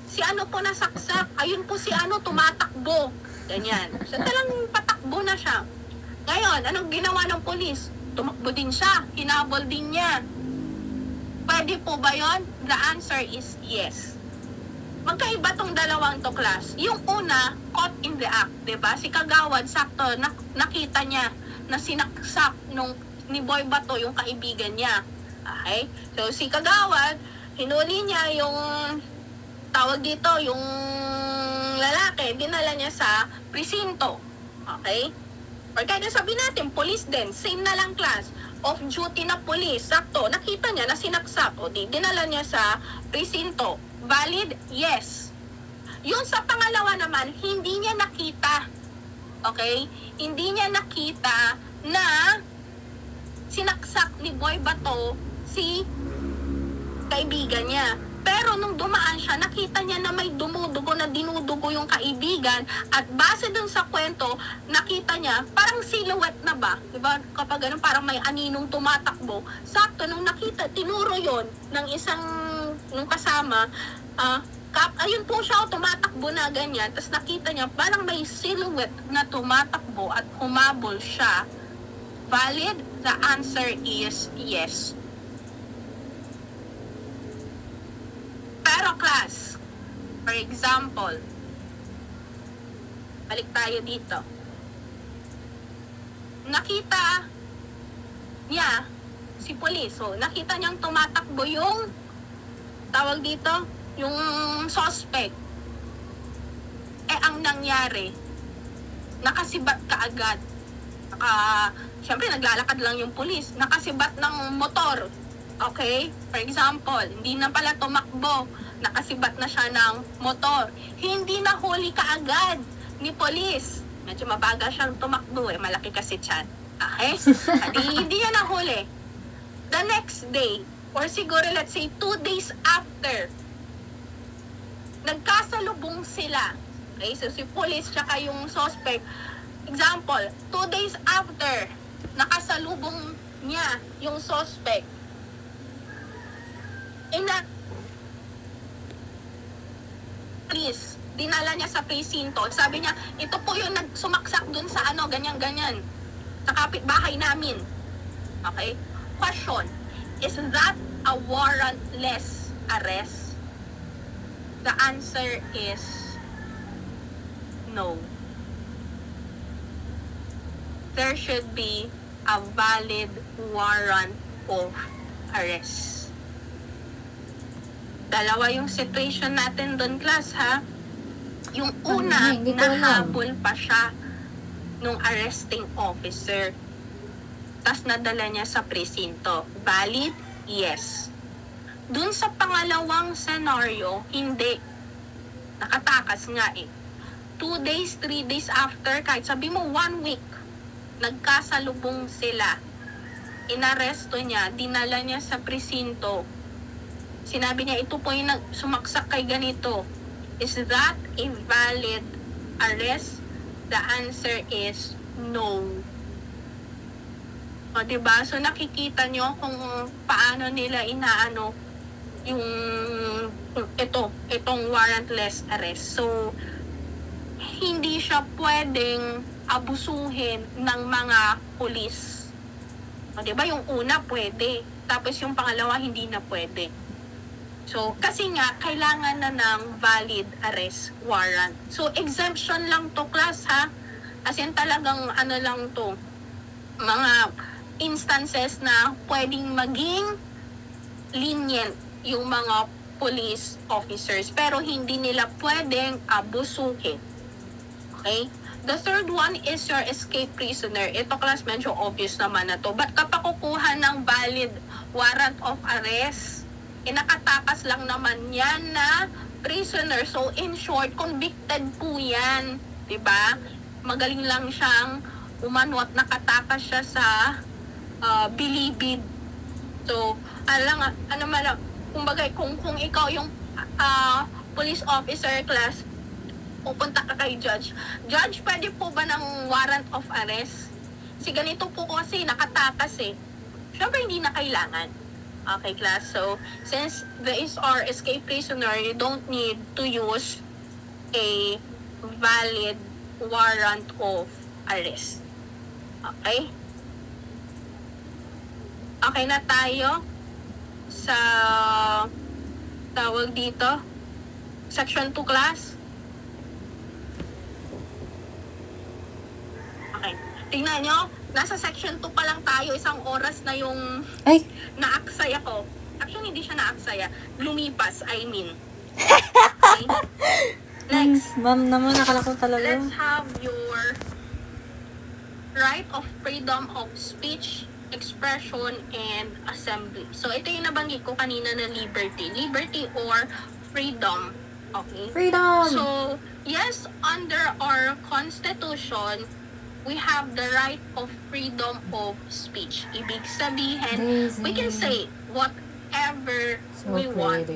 Si ano po nasaksak. Ayun po si ano, tumatakbo. Ganyan. So, talang patakbo na siya. Ngayon, anong ginawa ng pulis? Tumakbo din siya. Hinabol din niya. Pwede po ba yun? The answer is yes. Magkaiba tong dalawang to, class. Yung una, caught in the act, diba? Si Kagawad, sakto, nakita niya na sinaksak ni Boy Bato yung kaibigan niya. Okay? So, si Kagawad, hinuli niya yung tawag dito, yung lalaki, dinala niya sa presinto. Okay? Or kaya sabihin natin, police din, same na lang, class. Off-duty na police, sakto, nakita niya na sinaksak, o dinala niya sa presinto. Valid? Yes. Yung sa pangalawa naman, hindi niya nakita. Okay? Hindi niya nakita na sinaksak ni Boy Bato si kaibigan niya. Pero nung dumaan siya, nakita niya na may dumudugo na dinudugo yung kaibigan at base dun sa kwento, nakita niya, parang silhouette na ba? Diba? Kapag ganun, parang may aninong tumatakbo. Sakto, nung nakita, tinuro yon ng isang nung kasama, ayun po siya, tumatakbo na ganyan. Tapos nakita niya, parang may silhouette na tumatakbo at humabol siya. Valid? The answer is yes. Pero class, for example, balik tayo dito. Nakita niya si police. So, nakita niyang tumatakbo yung tawag dito, yung suspect. Ang nangyari, nakasibat kaagad. Siyempre, naglalakad lang yung police. Nakasibat ng motor. Okay? For example, hindi na pala tumakbo. Nakasibat na siya ng motor. Hindi na huli kaagad ni police. Medyo mabagal siyang tumakbo eh. Malaki kasi tiyan. Okay? Hindi niya nahuli. The next day, or siguro let's say 2 days after, nagkasalubong sila. Okay? So si police tsaka yung suspect. Example, 2 days after, nakasalubong niya yung suspect. Police dinala niya sa presinto. Sabi niya, ito po yung nagsumaksak dun sa ano, ganyan-ganyan. Sa kapitbahay namin. Okay? Question, is that a warrantless arrest? The answer is no. There should be a valid warrant of arrest. Dalawa yung situation natin doon, class, ha? Yung una, Hindi ko alam. nahabol pa siya nung arresting officer. Tapos nadala niya sa presinto. Valid? Yes. Doon sa pangalawang scenario, hindi. Nakatakas nga eh. 2 days, 3 days after, kahit sabi mo 1 week, nagkasalubong sila. Inaresto niya, dinala niya sa presinto. Sinabi niya, ito po yung sumaksak kay ganito. Is that a valid arrest? The answer is no. O, diba? So, nakikita nyo kung paano nila inaano yung itong warrantless arrest. So, hindi siya pwedeng abusuhin ng mga pulis. O, diba? Yung una, pwede. Tapos yung pangalawa, hindi na pwede. So, kasi nga, kailangan na ng valid arrest warrant. So, exemption lang to, class, ha? As in, talagang ano lang to, mga instances na pwedeng maging lenient yung mga police officers. Pero hindi nila pwedeng abusuhin. Okay? The third one is your escape prisoner. Ito, class, medyo obvious naman na to. Ba't ka pa kukuha ng valid warrant of arrest? Nakatakas lang naman yan na prisoner. So, in short, convicted po yan. Diba? Magaling lang siyang umano at nakatakas siya sa bilibid. So, kumbaga, kung ikaw yung police officer, class, pupunta ka kay judge. Judge, pwede po ba ng warrant of arrest? Si ganito po kasi nakatakas eh. Siyempre, hindi na kailangan. Okay, class. So, since these are escape prisoner, you don't need to use a valid warrant of arrest. Okay? Okay na tayo sa tawag dito. Section 2, class. Okay. Tingnan nyo, nasa section 2 pa lang tayo, 1 oras na yung naaksaya ko. Actually, hindi siya naaksaya. Lumipas, I mean. Okay? Next. Ma'am naman, nakala ko talaga. Let's have your right of freedom of speech, expression, and assembly. So, ito yung nabanggit ko kanina na liberty. Liberty or freedom. Okay? Freedom! So, yes, under our constitution, we have the right of freedom of speech. Ibig sabihin, we can say whatever we want.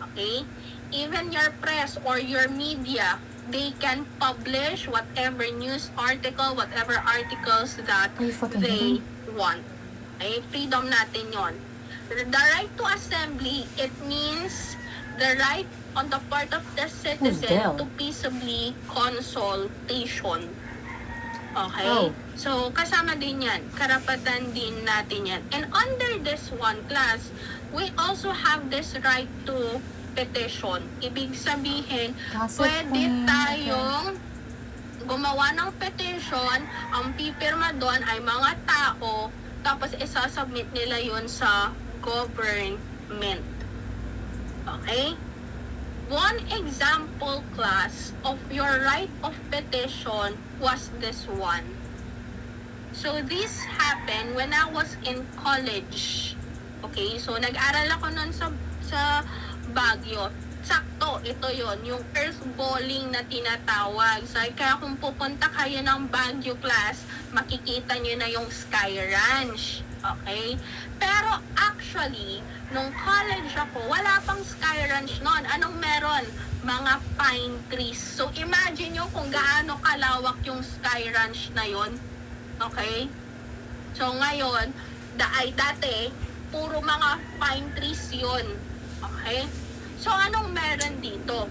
Okay? Even your press or your media, they can publish whatever news article, whatever articles that they want. Okay? Freedom natin yon. The right to assembly, it means the right on the part of the citizen to peaceably consultation. Okay? Oh. So, kasama din yan. Karapatan din natin yan. And under this one, class, we also have this right to petition. Ibig sabihin, pwede tayong gumawa ng petition, ang pipirma doon ay mga tao, tapos isasubmit nila yun sa government. Okay? One example, class, of your right of petition was this one. So, this happened when I was in college. Okay? So, nag-aral ako nun sa Baguio. Sakto, ito yon yung earth balling na tinatawag. So, kaya kung pupunta kayo ng Baguio, class, makikita nyo na yung Sky Ranch. Okay? Pero actually, nung college ako, wala pang Sky Ranch noon. Anong meron? Mga pine trees. So, imagine nyo kung gaano kalawak yung Sky Ranch na yon. Okay? So, ngayon, dati, puro mga pine trees yon. Okay? So, anong meron dito?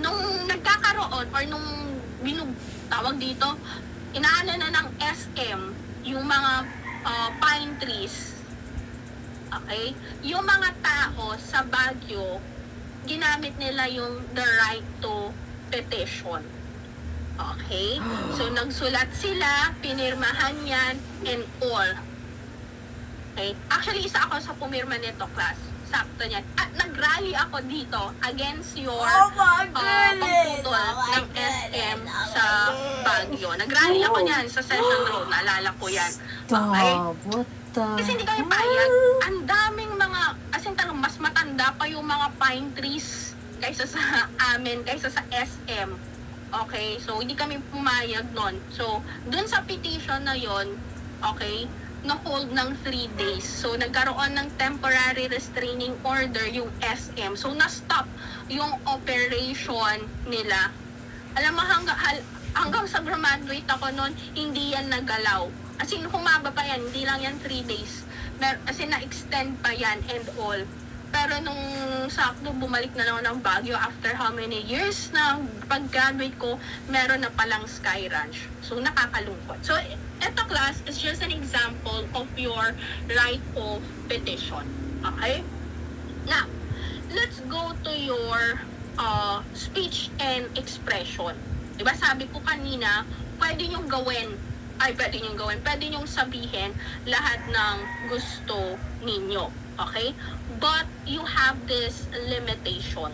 nung nagkakaroon or nung tawag dito, inaano na ng SM yung mga pine trees. Okay? Yung mga tao sa Baguio, ginamit nila yung the right to petition. Okay? So, nagsulat sila, pinirmahan yan, and all. Okay? Actually, isa ako sa pumirma nito, class. Sakto niyan. At nag-rally ako dito against your pagputol ng SM sa Baguio. Nag-rally ako niyan sa Session Road. Naalala ko yan. Okay? Kasi hindi kami payag. Ang daming mga, as in talagang mas matanda pa yung mga pine trees kaysa sa amin, kaysa sa SM. Okay? So, hindi kami pumayag nun. So, dun sa petition na yon, okay, na-hold ng 3 days. So, nagkaroon ng temporary restraining order yung SM. So, na-stop yung operation nila. Alam mo, hanggang sa graduate ako noon, hindi yan nagalaw. As in, humaba pa yan. Hindi lang yan 3 days. As in, na-extend pa yan and all. Pero nung sakto, bumalik na lang ng Baguio after how many years na pag-graduate ko, meron na palang Sky Ranch. So, nakakalungkot. So, ito class is just an example of your right of petition. Okay? Now, let's go to your speech and expression. Diba sabi ko kanina, pwede nyong sabihin lahat ng gusto ninyo. Okay? But you have this limitation.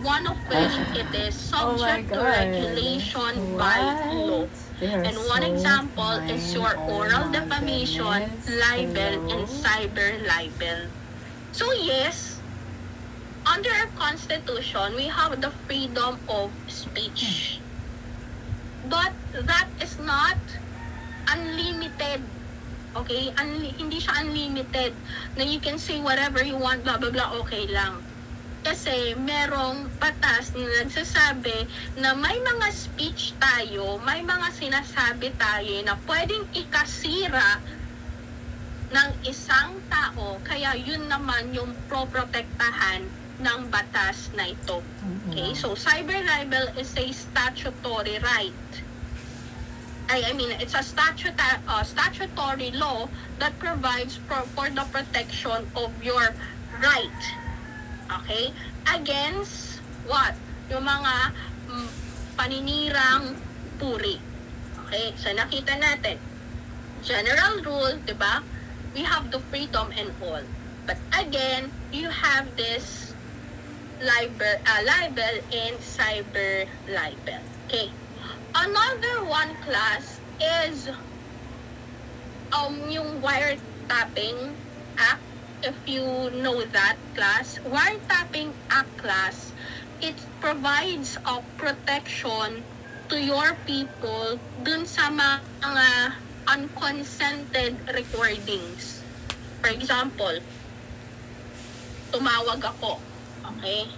One of which it is subject to regulation by law. And one example is your oral defamation, libel, and cyber libel. So yes, under our Constitution, we have the freedom of speech. But that is not unlimited. Okay? Hindi siya unlimited na you can say whatever you want, blah, blah, blah, okay lang. Kasi merong batas na nagsasabi na may mga speech tayo, may mga sinasabi tayo na pwedeng ikasira ng isang tao, kaya yun naman yung proprotektahan ng batas na ito. Okay? So, cyber libel is a statutory right. I mean, it's a statutory law that provides for the protection of your right. Okay? Against what? Yung mga paninirang puri. Okay? So, nakita natin. General rule, di ba? We have the freedom and all. But again, you have this libel and cyber libel. Okay? Another one class is yung wiretapping act. If you know that class, wiretapping act class, it provides a protection to your people dun sa mga unconsented recordings. For example, tumawag ako. Okay?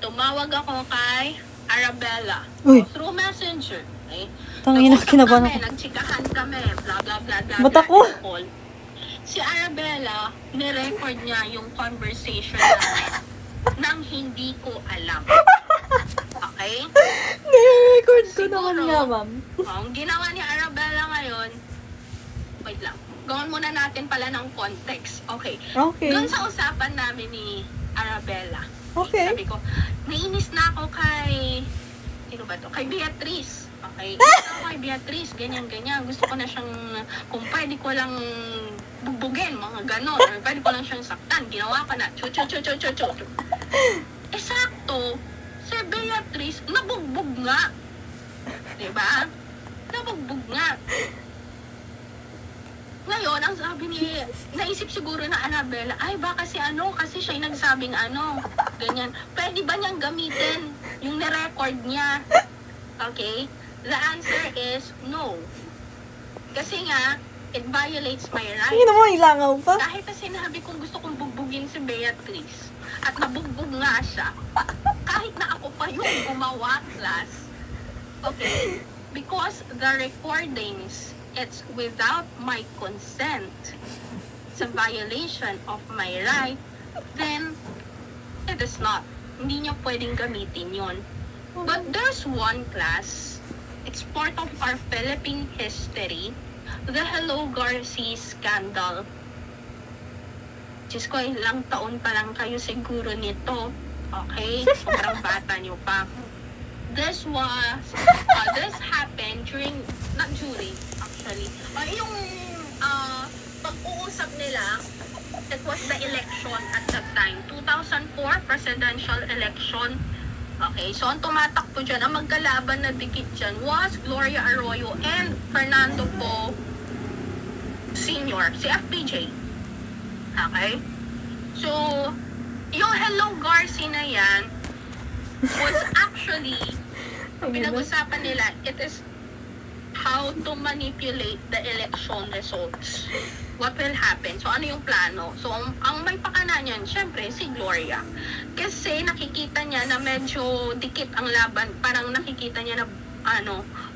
Tumawag ako kay Arabella. Through Messenger. Okay? Tangina, kinabahan ako. Nagtsikahan kami, blah, blah, blah, blah. Mata ko. Si Arabella, nirecord niya yung conversation namin nang hindi ko alam. Okay? Nirecord ko naman nga, ma'am. Ang ginawa ni Arabella ngayon, wait lang, gawin muna natin pala ng context. Okay. Doon sa usapan namin ni Arabella. Okay. Sabi ko, nainis na ako kay, sino ba to? Kay Beatrice. Okay. Gusto ko kay Beatrice, ganyan-ganyan. Gusto ko na siyang, kung pwede ko lang bubugin, mga ganon. Or pwede ko lang siyang saktan. Ginawa ka na. Chu. Sakto, si Beatrice, nabugbog nga. Diba? Nabugbog nga. Ngayon, ang sabi ni, naisip siguro na Arabella, ay baka kasi siya yung nagsabing ganyan. Pwede ba niyang gamitin yung nirecord niya? Okay? The answer is no. Kasi nga, it violates my rights. Hindi naman ilangaw pa. Kahit na sinabi kong gusto kong bugbugin si Beatrice, at nabugbog nga siya, kahit na ako pa yung gumawa, class, okay, because the recordings, it's without my consent, it's a violation of my right, then it is not. Hindi niya pwedeng gamitin yon. But there's one class, it's part of our Philippine history, the Hello Garcia scandal. Diyos ko, ilang taon pa lang kayo siguro nito. Okay? Sobrang bata niyo pa. This happened during, not during, actually. Yung pag-uusap nila, it was the election at that time. 2004 presidential election. Okay, so ang tumatakbo dyan, ang magkalaban na dikit dyan was Gloria Arroyo and Fernando Poe Sr., si FPJ. Okay? So, yung Hello Garcia na yan was actually, pinag-usapan nila, it is how to manipulate the election results. What will happen? So, ano yung plano? So, ang may pakana niyan, syempre, si Gloria. Kasi nakikita niya na medyo dikit ang laban. Parang nakikita niya na,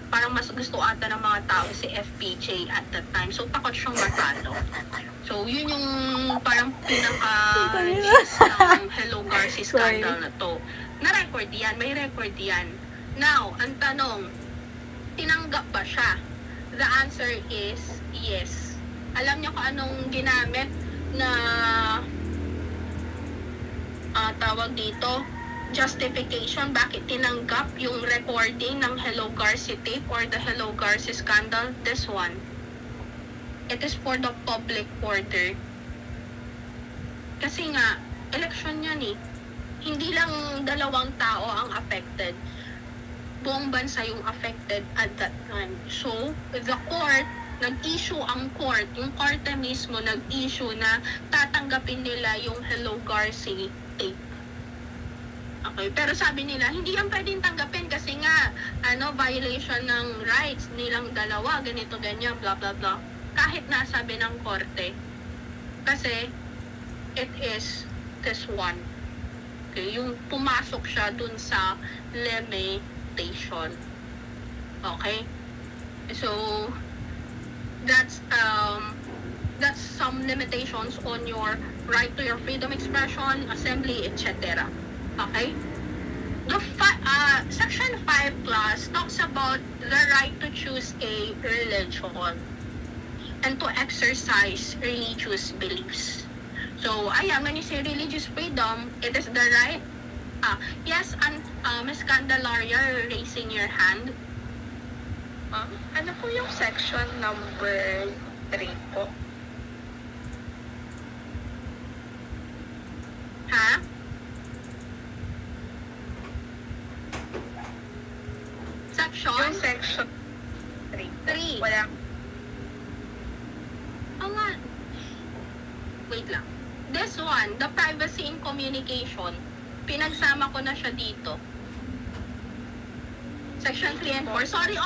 parang mas gusto ata ng mga tao si FPJ at that time. So, takot siyang matalo. So, yun yung parang pinaka-gist ng Hello Garcia scandal na to. Na-record yan. May record yan. Now, ang tanong, tinanggap ba siya? The answer is yes. Alam niyo kung anong ginamit na tawag dito? Justification bakit tinanggap yung recording ng Hello Garcia tape or the Hello Garcia scandal? This one. It is for the public order. Kasi nga, election yan eh. Hindi lang dalawang tao ang affected. Buong bansa yung affected at that time. So, the court, nag-issue ang court, yung korte mismo nag-issue na tatanggapin nila yung Hello Garcia tape. Okay, pero sabi nila, hindi yan pwedeng tanggapin kasi nga, violation ng rights nilang dalawa, ganito, ganyan, blah, blah, blah. Kahit nasabi ng korte. Kasi, it is this one. Okay, yung pumasok siya dun sa limitation. Okay? So, that's some limitations on your right to your freedom expression, assembly, etc. Okay? Section 5 class talks about the right to choose a religion and to exercise religious beliefs. So, ayan, when you say religious freedom, it is the right. Yes, Ms. Candelaria, you're raising your hand. Ano po yung section number 3 po? Ha? Section? Yung section 3. Wala. Nga. Wait lang. This one, the privacy in communication. Pinagsama ko na siya dito. Section 3 and 4. Sorry,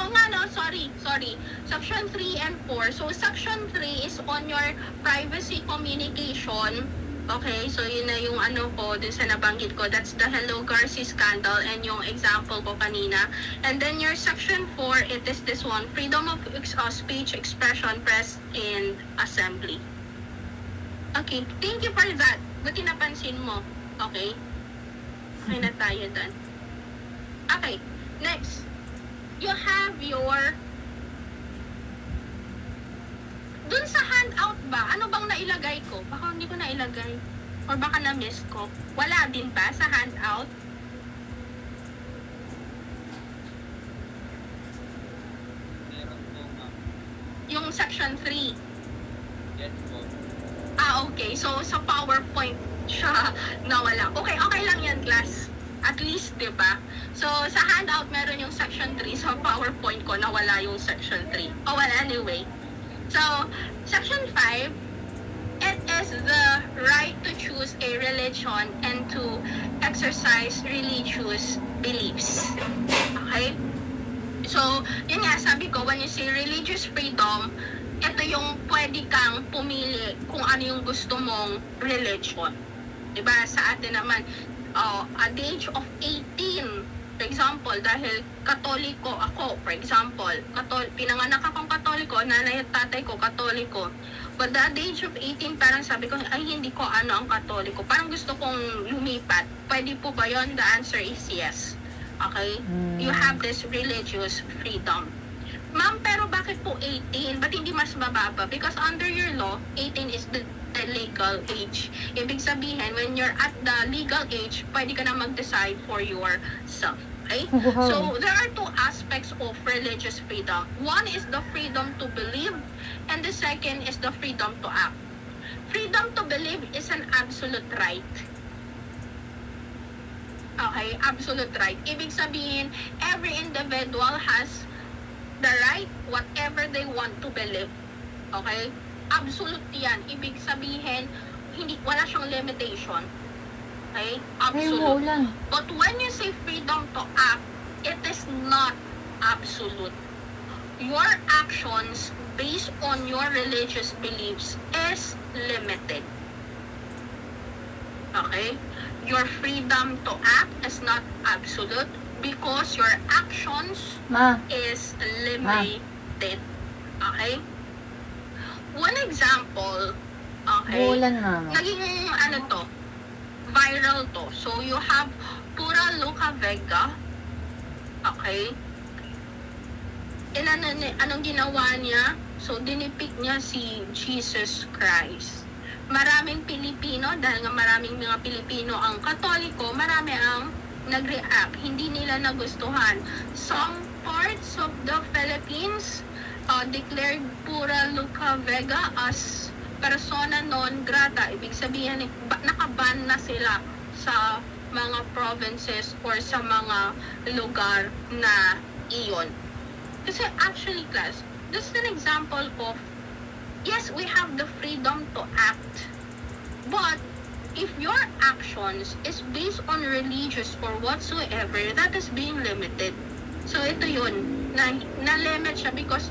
sorry. Section 3 and 4. So, Section 3 is on your privacy communication. Okay, so yun na yung dun sa nabanggit ko. That's the Hello Garcia scandal and yung example ko kanina. And then your Section 4, it is this one. Freedom of speech, expression, press, and assembly. Okay, thank you for that. Buti napansin mo. Okay? Okay na tayo dun. Okay, next. You have your... Dun sa handout ba? Ano bang nailagay ko? Baka hindi ko nailagay. Or baka na-miss ko. Wala din ba sa handout? Meron po, ma'am. Yung section 3. Yes po. Okay. So, sa PowerPoint siya nawala. Okay lang yan, class. At least, di ba? So, sa handout, meron yung section 3. Sa PowerPoint ko, nawala yung section 3. Oh, well, anyway. So, section 5, it is the right to choose a religion and to exercise religious beliefs. Okay? So, yun nga, sabi ko, when you say religious freedom, ito yung pwede kang pumili kung ano yung gusto mong religion. Diba? Sa atin naman, at the age of 18, for example, dahil Katoliko ako, for example, pinanganak akong Katoliko, nanay at tatay ko Katoliko, But at the age of 18, parang sabi ko, ay, hindi ko ano ang Katoliko. Parang gusto kong lumipat. Pwede po ba yun? The answer is yes. Okay? You have this religious freedom. Ma'am, pero bakit po 18? Ba't hindi mas mababa? Because under your law, 18 is the legal age. Ibig sabihin, when you're at the legal age, pwede ka na mag-decide for yourself. Okay? Wow. So, there are two aspects of religious freedom. One is the freedom to believe, and the second is the freedom to act. Freedom to believe is an absolute right. Okay? Absolute right. Ibig sabihin, every individual has the right whatever they want to believe. Okay? Absolute yan. Ibig sabihin, wala siyang limitation. Okay? Absolute. But when you say freedom to act, it is not absolute. Your actions based on your religious beliefs is limited. Okay? Your freedom to act is not absolute because your actions is limited. Okay? One example, okay? Naging ano to? Viral to. So, you have Pura Luca Vega. Okay? Anong ginawa niya? So, dinipik niya si Jesus Christ. Maraming Pilipino, dahil nga maraming mga Pilipino ang Katoliko, marami ang nag-react. Hindi nila nagustuhan. Some parts of the Philippines declared Pura Luca Vega as persona non grata. Ibig sabihin, nakaban na sila sa mga provinces or sa mga lugar na iyon. Kasi actually, class, this is an example of, yes, we have the freedom to act. But if your actions is based on religious or whatsoever, that is being limited. So ito yun, na-limit siya because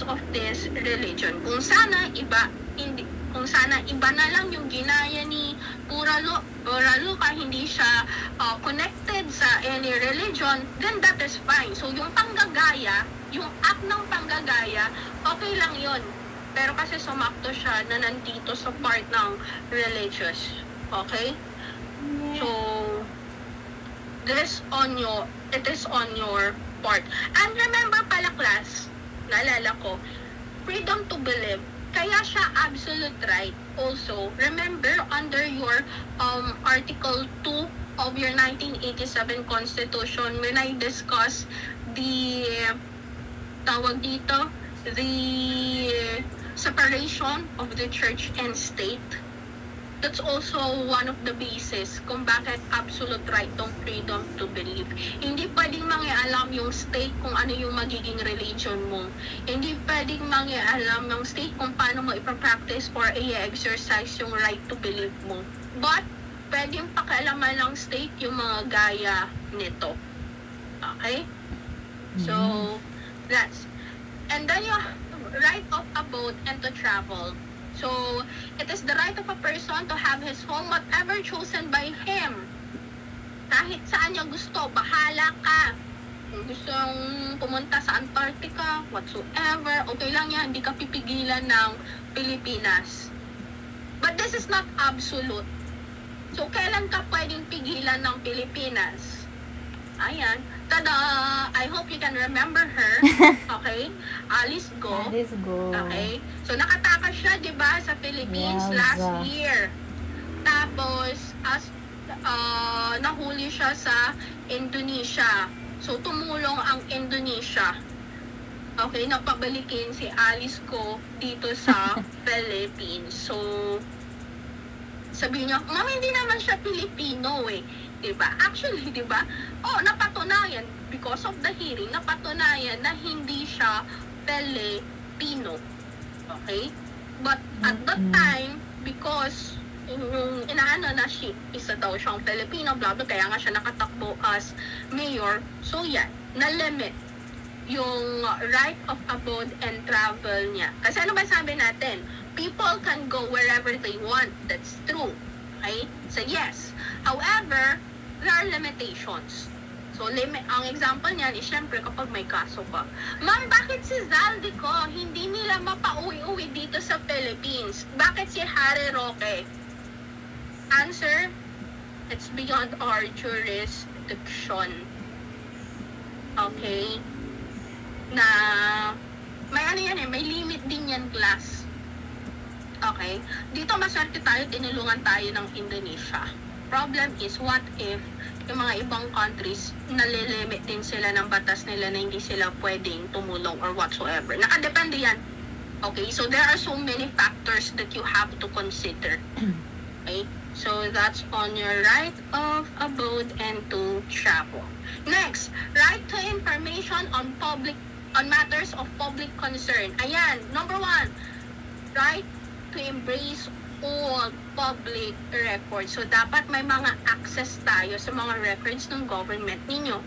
of this religion. Kung sana iba na lang yung ginaya ni Pura Luca, hindi siya connected sa any religion, then that is fine. So yung panggagaya, yung act ng panggagaya, okay lang yun. Pero kasi sumakto siya na nandito sa part ng religious. Okay? So, it is on your part. And remember pala, class, naalala ko, freedom to believe, kaya siya absolute right. Also, remember under your Article 2 of your 1987 Constitution, when I discuss the separation of the church and state, that's also one of the basis kung bakit absolute right tong freedom to believe. Hindi pwedeng mangialam yung state kung ano yung magiging religion mo. Hindi pwedeng mangialam yung state kung paano mo ipapractice or i-exercise yung right to believe mo. But, pwedeng pakialaman ng state yung mga gaya nito. Okay? So, that's, and then you have right of abode and to travel. So, it is the right of a person to have his home whatever chosen by him. Kahit saan niya gusto, bahala ka. Kung gusto yung pumunta sa Antarctica, whatsoever, okay lang yan, hindi ka pipigilan ng Pilipinas. But this is not absolute. So, kailan ka pwedeng pigilan ng Pilipinas? Ayan. Tada! I hope you can remember her. Okay? Alice Go. Alice Go. Okay? So, nakatakas siya, di ba, sa Philippines last year. Tapos, nahuli siya sa Indonesia. So, tumulong ang Indonesia. Okay? Napabalikin si Alice Go dito sa Philippines. So, sabi niya, ma'am, hindi naman siya Pilipino eh. Diba? Actually, diba? Oh, napatunayan, because of the hearing, napatunayan na hindi siya Filipino. Okay? But at that time, because yung inaano na siya, isa daw siyang Filipino, blah, blah, kaya nga siya nakatakbo as mayor. So, yan, na-limit yung right of abode and travel niya. Kasi ano ba sabi natin? People can go wherever they want. That's true. Okay? So, yes. However, there are limitations. So, ang example niyan is syempre kapag may kaso ka. Ma'am, bakit si Zaldico hindi nila mapauwi-uwi dito sa Philippines? Bakit si Harry Roque? Answer, it's beyond our jurisdiction. Okay? Na, may ano yan may limit din yan, class. Okay? Dito maswerte tayo, tinulungan tayo ng Indonesia. Problem is, what if yung mga ibang countries, nalilimit din sila ng batas nila na hindi sila pwedeng tumulong or whatsoever. Nakadepende yan. Okay? So, there are so many factors that you have to consider. Okay? So, that's on your right of abode and to travel. Next, right to information on matters of public concern. Ayan, number 1, right to embrace all public records. So, dapat may mga access tayo sa mga records ng government ninyo.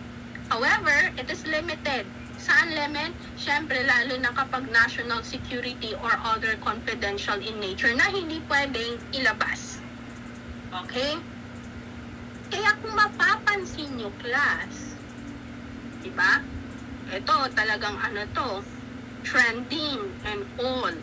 However, it is limited. Saan limit? Siyempre, lalo na kapag national security or other confidential in nature na hindi pwedeng ilabas. Okay? Kaya kung mapapansin nyo, class, diba? Ito, talagang trending and all.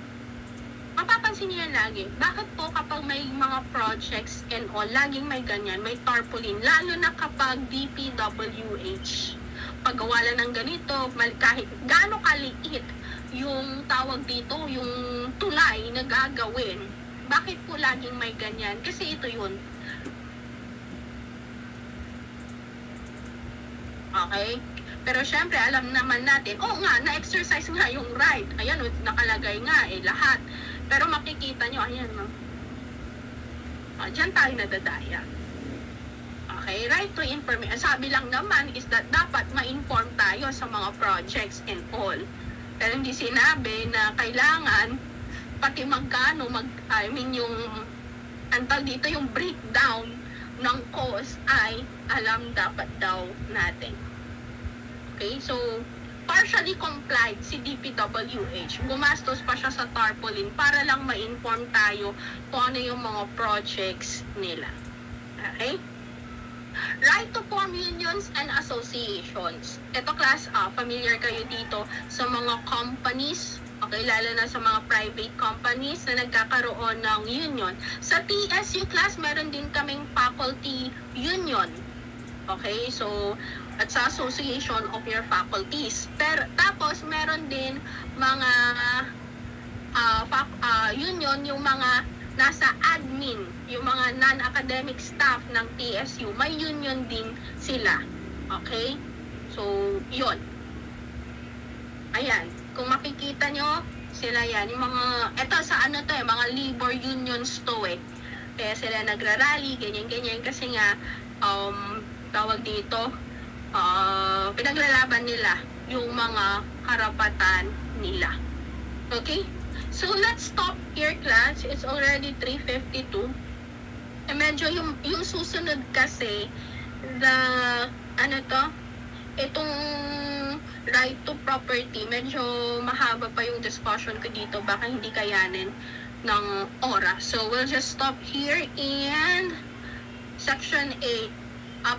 Mapapansin niyo yan lagi. Bakit po kapag may mga projects and all, laging may ganyan, may tarpaulin, lalo na kapag DPWH, paggawa ng ganito, kahit gaano kaliit yung tawag dito, yung tulay na gagawin, bakit po laging may ganyan? Kasi ito yun. Okay? Pero syempre, alam naman natin, na-exercise nga yung right. Ayan, nakalagay nga lahat. Pero makikita nyo, ayan, no? Diyan tayo nadadaya. Okay, right to information. Sabi lang naman is that dapat ma-inform tayo sa mga projects and all. Pero hindi sinabi na kailangan pati magkano, yung antal dito yung breakdown ng cost ay alam dapat daw natin. Okay, so partially complied si DPWH. Gumastos pa siya sa tarpaulin para lang ma-inform tayo kung ano yung mga projects nila. Okay? Right to form unions and associations. Ito class, familiar kayo dito sa mga companies, okay, lalo na sa mga private companies na nagkakaroon ng union. Sa TSU class, meron din kaming faculty union. Okay, so at sa association of your faculties. Pero tapos meron din mga union, yung mga nasa admin, yung mga non-academic staff ng TSU, may union din sila. Okay? So, yun. Ayan. Kung makikita nyo, sila yan. Yung mga, eto sa mga labor unions to Kaya sila nagrarally, ganyan-ganyan. Kasi nga, tawag dito, pinaglalaban nila yung mga karapatan nila. Okay? So, let's stop here, class. It's already 3:52. Medyo yung susunod kasi, itong right to property, medyo mahaba pa yung discussion ko dito. Baka hindi kayanin ng oras. So, we'll just stop here in section 8.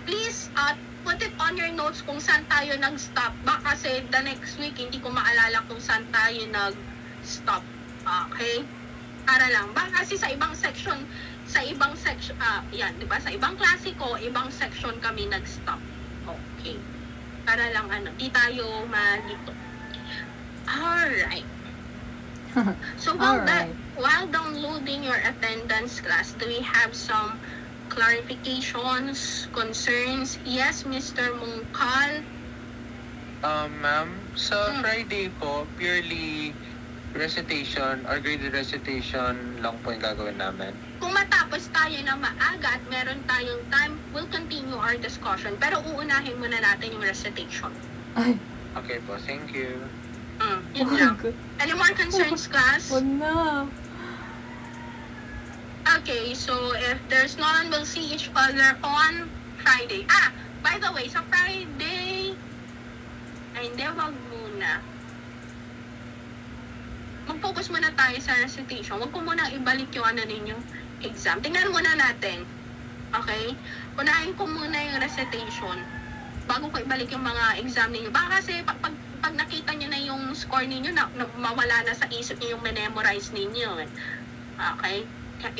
Please, put it on your notes kung saan tayo nag-stop. Baka kasi the next week, hindi ko maalala kung saan tayo nag-stop. Okay? Para lang. Baka kasi sa ibang section, yan, di ba? Sa ibang klase ko, ibang section kami nag-stop. Okay. Para lang, di tayo malito. Alright. So, while downloading your attendance class, do we have some clarifications, concerns? Yes, Mr. Mungkal? Ma'am, sa Friday po, purely recitation or graded recitation lang po yung gagawin namin. Kung matapos tayo na maaga at meron tayong time, we'll continue our discussion. Pero uunahin muna natin yung recitation. Ay. Okay po, thank you. Yun lang. Any more concerns, class? Wag na. Okay, so if there's none, we'll see each other on Friday. By the way, sa Friday, hindi, wag muna. Mag-focus muna tayo sa recitation. Wag ko muna ibalik yung ninyo exam. Tingnan muna natin. Okay? Unahin ko muna yung recitation. bago ko ibalik yung mga exam ninyo. Baka kasi pag nakita nyo na yung score ninyo, mawala na sa isip nyo yung memorize ninyo. Okay?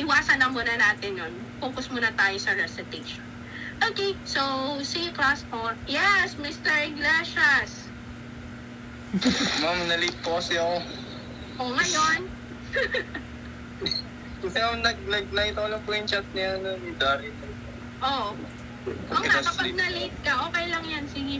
Iwasan na muna natin yun. Focus muna tayo sa recitation. Okay, so see you class 4. Yes, Mr. Iglesias. Ma'am, nalate po kasi ako. O ngayon, Kasi ma'am, nakita ko lang po yung chat niya ni Dari. Oo nga, kapag na-late ka, okay lang yan. Sige,